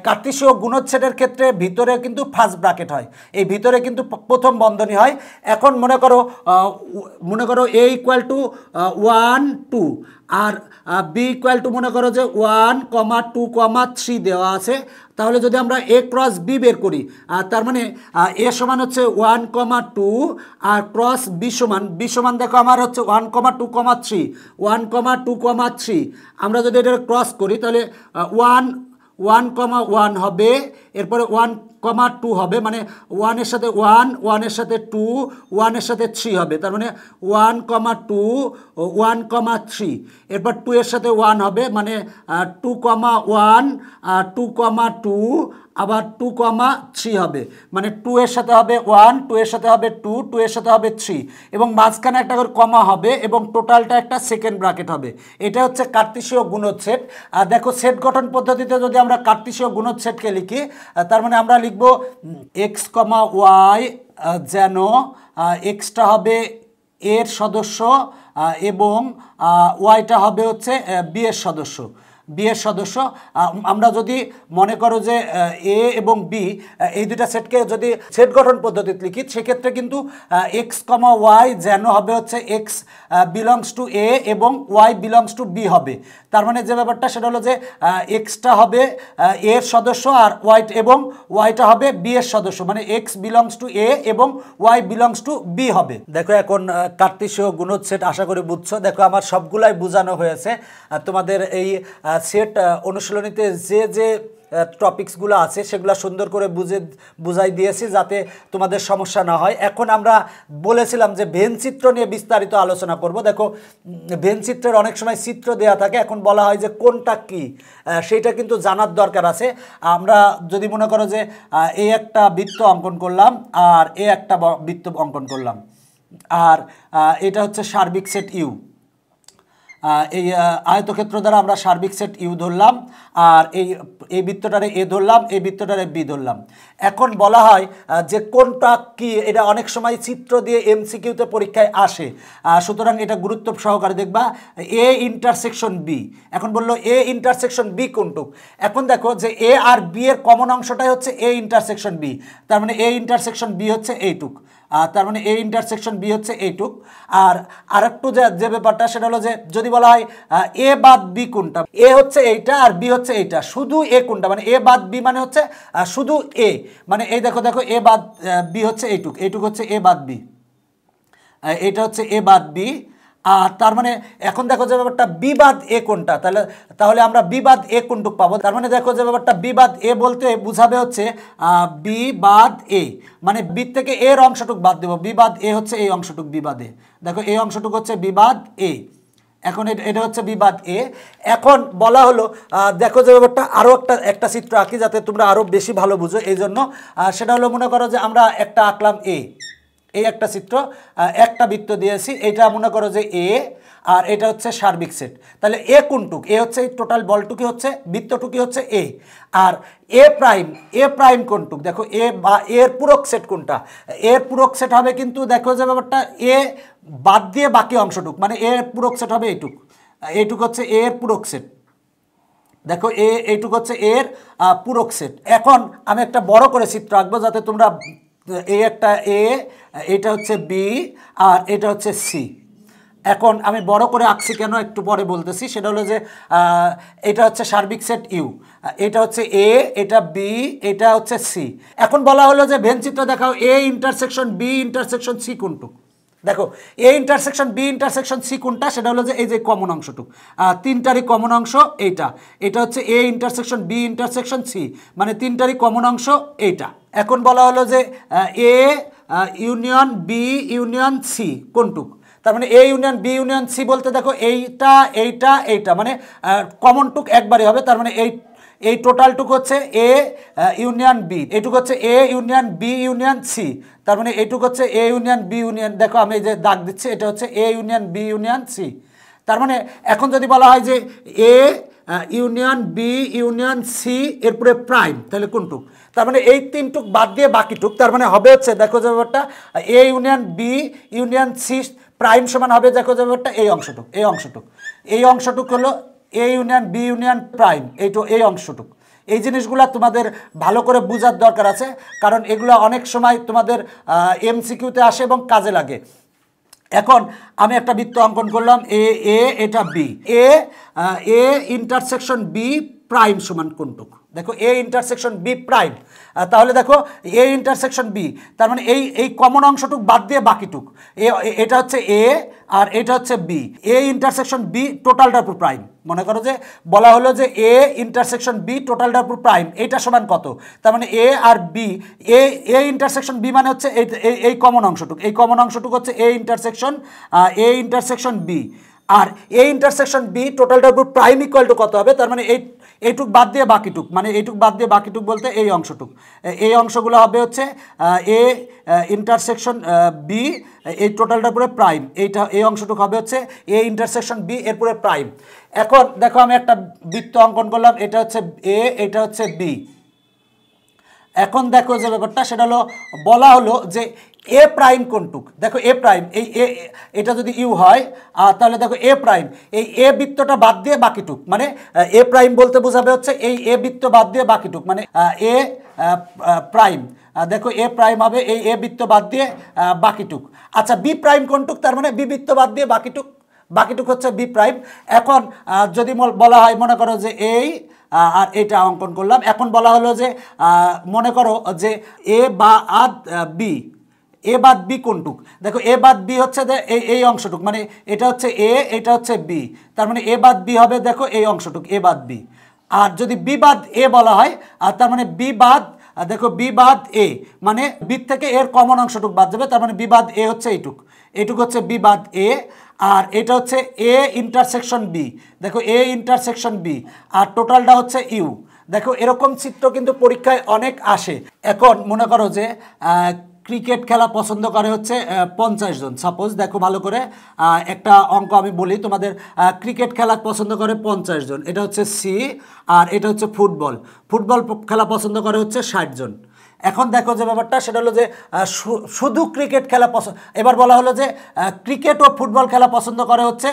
কার্তেশীয় গুণচ্ছেদের ক্ষেত্রে ভিতরে কিন্তু ফার্স্ট ব্র্যাকেট হয়, এই ভিতরে কিন্তু প্রথম বন্ধনী হয়। এখন মনে করো এ ইকুয়াল টু 1 2 আর বি ইকুয়াল টু মনে করো যে 1,2,3 দেওয়া আছে। তাহলে যদি আমরা এ ক্রস বি বের করি তার মানে এ সমান হচ্ছে 1,2 আর ক্রস বি সমান দেখো আমার হচ্ছে 1,2,3 1,2,3। আমরা যদি এটা ক্রস করি তাহলে 1,1 হবে, এরপরে 1,2 হবে মানে 1 এর সাথে 1 এর সাথে 2 1 এর সাথে 3 হবে তার মানে 1,2 1,3, এরপর 2 এর সাথে 1 হবে মানে 2,1 2,2 আবার 2,3 হবে মানে 2 এর সাথে হবে 1 2 এর সাথে হবে 2 2 এর সাথে হবে 3 এবং মাঝখানে একটা করে কমা হবে এবং টোটালটা একটা সেকেন্ড ব্র্যাকেট হবে। এটা হচ্ছে কার্তেশীয় গুণচ্ছেদ। আর দেখো সেট গঠন পদ্ধতিতে যদি আমরা কার্তেশীয় গুণচ্ছেদকে লিখি তার মানে আমরা লিখব এক্স কমা ওয়াই যেন এক্সটা হবে এর সদস্য এবং ওয়াইটা হবে হচ্ছে বি এর সদস্য। আমরা যদি মনে করো যে এ এবং বি এই দুটা সেটকে যদি সেট গঠন পদ্ধতিতে লিখি সেক্ষেত্রে কিন্তু এক্স কমা ওয়াই যেন হবে হচ্ছে এক্স বিলংস টু এ এবং ওয়াই বিলংস টু বি হবে। তার মানে যে ব্যাপারটা সেটা হলো যে এক্সটা হবে এর সদস্য আর ওয়াইটা হবে বি এর সদস্য মানে এক্স বিলংস টু এ এবং ওয়াই বিলংস টু বি হবে। দেখো এখন কার্তেশীয় গুণচ্ছেদ আশা করি বুঝছো। দেখো আমার সবগুলাই বোঝানো হয়েছে। তোমাদের এই সেট অনুশীলনীতে যে টপিকসগুলো আছে সেগুলো সুন্দর করে বুঝাই দিয়েছি যাতে তোমাদের সমস্যা না হয়। এখন আমরা বলেছিলাম যে ভেনচিত্র নিয়ে বিস্তারিত আলোচনা করব। দেখো ভেনচিত্রের অনেক সময় চিত্র দেয়া থাকে, এখন বলা হয় যে কোনটা কি সেটা কিন্তু জানার দরকার আছে। আমরা যদি মনে করো যে এই একটা বৃত্ত অঙ্কন করলাম আর এই একটা বৃত্ত অঙ্কন করলাম আর এটা হচ্ছে সার্বিক সেট ইউ, এই আয়তক্ষেত্র দ্বারা আমরা সার্বিক সেট ইউ ধরলাম আর এই বৃত্তটারে এ ধরলাম, এই বৃত্তটারে বি ধরলাম। এখন বলা হয় যে কোনটা কি, এটা অনেক সময় চিত্র দিয়ে এমসিকিউতে পরীক্ষায় আসে, সুতরাং এটা গুরুত্ব সহকারে দেখবা। এ ইন্টারসেকশন বি, এখন বললো এ ইন্টারসেকশন বি কোনটুক। এখন দেখো যে এ আর বি এর কমন অংশটাই হচ্ছে এ ইন্টারসেকশন বি, তার মানে এ ইন্টারসেকশন বি হচ্ছে এইটুক। তার মানে এ ইন্টারসেকশন বি হচ্ছে এইটুক। আর আরেকটু যে ব্যাপারটা সেটা হলো যে যদি বলা হয় এ বাদ বি কোনটা, এ হচ্ছে এইটা আর বি হচ্ছে এইটা, শুধু এ কোনটা, মানে এ বাদ বি মানে হচ্ছে শুধু এ, মানে এই দেখো এ বাদ বি হচ্ছে এইটুক, এইটুক হচ্ছে এ বাদ বি, এটা হচ্ছে এ বাদ বি। আর তার মানে এখন দেখো যে ব্যাপারটা বি বাদ এ কোনটা, তাহলে আমরা বি বাদ এ কোনটুক পাবো। তার মানে দেখো যে ব্যাপারটা বি বাদ এ বলতে বুঝাবে হচ্ছে বি বাদ এ, মানে বি থেকে এর অংশটুক বাদ দেবো, বি বাদ এ হচ্ছে এই অংশটুক বি বাদ এ, দেখো এই অংশটুক হচ্ছে বি বাদ এ, এখন এটা হচ্ছে বি বাদ এ। এখন বলা হলো দেখো যে ব্যাপারটা আরও একটা চিত্র আঁকি যাতে তোমরা আরও বেশি ভালো বুঝো, এই জন্য সেটা হলো মনে করো যে আমরা একটা আঁকলাম এই একটা চিত্র, একটা বৃত্ত দিয়েছি, এটা মনে করো যে এ, আর এটা হচ্ছে সার্বিক সেট। তাহলে এ কোনটুক, এ হচ্ছে এই টোটাল বলটুকি হচ্ছে বৃত্তটুকি হচ্ছে এ, আর এ প্রাইম কোনটুক, দেখো এ বা এর পূরক সেট কোনটা, এর পূরক সেট হবে কিন্তু দেখো যে ব্যাপারটা এ বাদ দিয়ে বাকি অংশটুক, মানে এর পূরক সেট হবে এইটুক হচ্ছে এর পূরক সেট, দেখো এইটুক হচ্ছে এর পূরক সেট। এখন আমি একটা বড় করে চিত্র আঁকবো যাতে তোমরা একটা এটা হচ্ছে বি আর এটা হচ্ছে সি। এখন আমি বড় করে আঁকছি কেন একটু পরে বলতেছি, সেটা হলো যে এটা হচ্ছে সার্বিক সেট ইউ, এটা হচ্ছে এ, এটা বি, এটা হচ্ছে সি। এখন বলা হলো যে ভেনচিত্র দেখাও A intersection B intersection C কোনটুক, দেখো A intersection B intersection C কোনটা, সেটা হলো যে এই যে কমন অংশটুক, তিনটারই কমন অংশ এটা হচ্ছে A intersection B intersection C, মানে তিনটারই কমন অংশ এইটা। এখন বলা হলো যে A union B union C কোনটুক, তার মানে A union B union C বলতে দেখো এইটা মানে কমন টুক একবারই হবে, তার মানে এই টোটালটুকু হচ্ছে এ ইউনিয়ন বি, এইটুকু হচ্ছে A union B union C, তার মানে এইটুকু হচ্ছে এ ইউনিয়ন বি ইউনিয়ন, দেখো আমি এই যে দাগ দিচ্ছি এটা হচ্ছে A union B union C. তার মানে এখন যদি বলা হয় যে A union B union C এরপরে প্রাইম, তাহলে কোনটুক, তার মানে এই তিনটুক বাদ দিয়ে বাকিটুক, তার মানে হবে হচ্ছে দেখো যে ব্যাপারটা A union B union C prime সমান হবে দেখো যে ব্যাপারটা এই অংশটুক হলো A union B union prime, এই অংশটুক। এই জিনিসগুলো তোমাদের ভালো করে বোঝার দরকার আছে, কারণ এগুলো অনেক সময় তোমাদের এমসিকিউতে আসে এবং কাজে লাগে। এখন আমি একটা বৃত্ত অঙ্কন করলাম এটা B, A intersection B prime সমান কোনটুক, দেখো এ ইন্টারসেকশন বি প্রাইম, তাহলে দেখো এ ইন্টারসেকশন বি, তার মানে এই কমন অংশটুক বাদ দিয়ে বাকিটুক, এটা হচ্ছে এ আর এটা হচ্ছে বি, এ ইন্টারসেকশন বি টোটালটার উপর প্রাইম, মনে করো যে বলা হলো যে এ ইন্টারসেকশন বি টোটালটার উপর প্রাইম, এইটা সমান কত, তার মানে এ আর বি, এ ইন্টারসেকশন বি মানে হচ্ছে এই কমন অংশটুক হচ্ছে এ ইন্টারসেকশন বি, আর এ ইন্টারসেকশন বি টোটালটার উপর প্রাইম ইকুয়াল টু কত হবে, তার মানে এইটুক বাদ দিয়ে বাকিটুক, মানে এইটুক বাদ দিয়ে বাকিটুক বলতে এই অংশটুক, এই অংশগুলো হবে হচ্ছে এ ইন্টারসেকশন বি, এই টোটালটার উপরে প্রাইম, এই অংশটুক হবে হচ্ছে এ ইন্টারসেকশন বি এরপরে প্রাইম। এখন দেখো আমি একটা বৃত্ত অঙ্কন করলাম, এটা হচ্ছে এ, এটা হচ্ছে বি। এখন দেখো যে ব্যাপারটা সেটা হলো বলা হলো যে এ প্রাইম কোনটুক, দেখো এ প্রাইম এটা যদি ইউ হয় তাহলে দেখো এ প্রাইম এই এ বৃত্তটা বাদ দিয়ে বাকিটুক, মানে এ প্রাইম বলতে বোঝাবে হচ্ছে এই এ বৃত্ত বাদ দিয়ে বাকিটুক, মানে এ প্রাইম, দেখো এ প্রাইম হবে এই এ বৃত্ত বাদ দিয়ে বাকিটুক। আচ্ছা বি প্রাইম কোনটুক, তার মানে বি বৃত্ত বাদ দিয়ে বাকিটুক হচ্ছে বি প্রাইম। এখন যদি বলা হয় মনে করো যে এই আর এটা অঙ্কন করলাম, এখন বলা হলো যে মনে করো যে এ বাদ বি কোনটুক, দেখো এ বাদ বি হচ্ছে এই অংশটুক, মানে এটা হচ্ছে এ, এটা হচ্ছে বি, তার মানে এ বাদ বি হবে দেখো এই অংশটুক এ বাদ বি। আর যদি বি বাদ এ বলা হয় তার মানে দেখো বি বাদ এ মানে বি থেকে এর কমন অংশটুক বাদ যাবে, তার মানে বি বাদ এ হচ্ছে এইটুক হচ্ছে বি বাদ এ, আর এটা হচ্ছে এ ইন্টারসেকশন বি, দেখো এ ইন্টারসেকশন বি, আর টোটালটা হচ্ছে ইউ। দেখো এরকম চিত্র কিন্তু পরীক্ষায় অনেক আসে। এখন মনে করো যে ক্রিকেট খেলা পছন্দ করে হচ্ছে 50 জন, সাপোজ দেখো ভালো করে একটা অঙ্ক আমি বলি তোমাদের, ক্রিকেট খেলা পছন্দ করে 50 জন, এটা হচ্ছে সি, আর এটা হচ্ছে ফুটবল খেলা পছন্দ করে হচ্ছে 60 জন। এখন দেখো যে ব্যাপারটা সেটা হলো যে শুধু ক্রিকেট খেলা পছন্দ, এবার বলা হলো যে ক্রিকেট ও ফুটবল খেলা পছন্দ করে হচ্ছে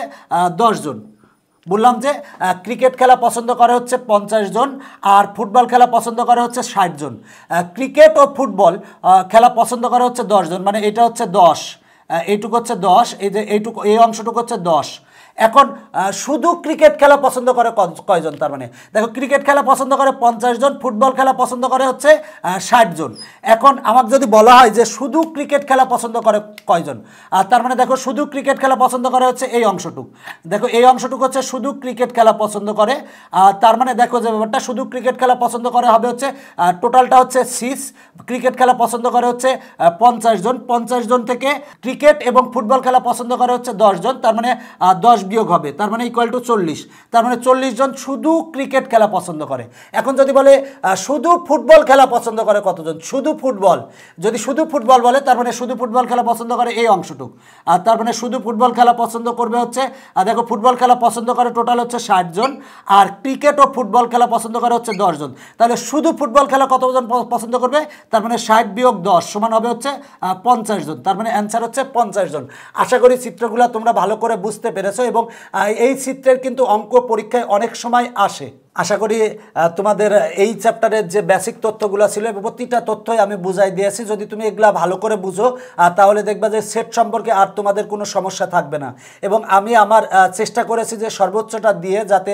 10 জন, বললাম যে ক্রিকেট খেলা পছন্দ করে হচ্ছে 50 জন, আর ফুটবল খেলা পছন্দ করে হচ্ছে 60 জন। ক্রিকেট ও ফুটবল খেলা পছন্দ করে হচ্ছে 10 জন, মানে এটা হচ্ছে 10, এইটুকু হচ্ছে 10, এই যে এইটুকু এই অংশটুকু হচ্ছে 10। এখন শুধু ক্রিকেট খেলা পছন্দ করে কয়জন? তার মানে দেখো ক্রিকেট খেলা পছন্দ করে 50 জন, ফুটবল খেলা পছন্দ করে হচ্ছে 60 জন। এখন আমাকে যদি বলা হয় যে শুধু ক্রিকেট খেলা পছন্দ করে কয়জন, তার মানে দেখো শুধু ক্রিকেট খেলা পছন্দ করে হচ্ছে এই অংশটুক, দেখো এই অংশটুকু হচ্ছে শুধু ক্রিকেট খেলা পছন্দ করে। তার মানে দেখো যে ব্যাপারটা শুধু ক্রিকেট খেলা পছন্দ করে হবে হচ্ছে টোটালটা হচ্ছে 6, ক্রিকেট খেলা পছন্দ করে হচ্ছে 50 জন, 50 জন থেকে ক্রিকেট এবং ফুটবল খেলা পছন্দ করে হচ্ছে 10 জন, তার মানে 10 বিয়োগ হবে, তার মানে ইকুয়াল টু 40, তার মানে 40 জন শুধু ক্রিকেট খেলা পছন্দ করে। এখন যদি বলে শুধু ফুটবল খেলা পছন্দ করে কতজন, শুধু ফুটবল, যদি শুধু ফুটবল বলে তার মানে শুধু ফুটবল খেলা পছন্দ করে এই অংশটুক, আর তার মানে শুধু ফুটবল খেলা পছন্দ করবে হচ্ছে দেখো ফুটবল খেলা পছন্দ করে টোটাল হচ্ছে 60 জন, আর ক্রিকেট ও ফুটবল খেলা পছন্দ করে হচ্ছে 10 জন। তাহলে শুধু ফুটবল খেলা কতজন পছন্দ করবে, তার মানে 60 বিয়োগ 10 সমান হবে হচ্ছে 50 জন, তার মানে অ্যান্সার হচ্ছে 50 জন। আশা করি চিত্রগুলো তোমরা ভালো করে বুঝতে পেরেছো, এবং এই চিত্রের কিন্তু অঙ্ক পরীক্ষায় অনেক সময় আসে। আশা করি তোমাদের এই চ্যাপ্টারের যে বেসিক তথ্যগুলো ছিল প্রতিটা তথ্যই আমি বুঝাই দিয়েছি। যদি তুমি এগুলা ভালো করে বুঝো তাহলে দেখবা যে সেট সম্পর্কে আর তোমাদের কোনো সমস্যা থাকবে না, এবং আমি আমার চেষ্টা করেছি যে সর্বোচ্চটা দিয়ে যাতে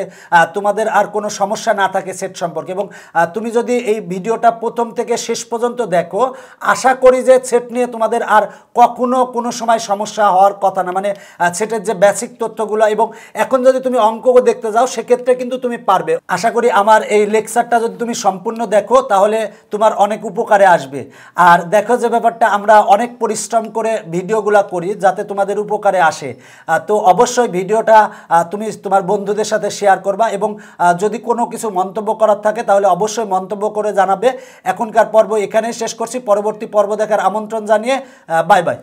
তোমাদের আর কোনো সমস্যা না থাকে সেট সম্পর্কে। এবং তুমি যদি এই ভিডিওটা প্রথম থেকে শেষ পর্যন্ত দেখো, আশা করি যে সেট নিয়ে তোমাদের আর কখনো কোনো সময় সমস্যা হওয়ার কথা না, মানে সেটের যে বেসিক তথ্যগুলো। এবং এখন যদি তুমি অঙ্ক দেখতে যাও সেক্ষেত্রে কিন্তু তুমি পারবে। আশা করি আমার এই লেকচারটা যদি তুমি সম্পূর্ণ দেখো তাহলে তোমার অনেক উপকারে আসবে। আর দেখো যে ব্যাপারটা আমরা অনেক পরিশ্রম করে ভিডিওগুলো করি যাতে তোমাদের উপকারে আসে, তো অবশ্যই ভিডিওটা তুমি তোমার বন্ধুদের সাথে শেয়ার করবা, এবং যদি কোনো কিছু মন্তব্য করার থাকে তাহলে অবশ্যই মন্তব্য করে জানাবে। এখনকার পর্ব এখানেই শেষ করছি, পরবর্তী পর্ব দেখার আমন্ত্রণ জানিয়ে বাই বাই।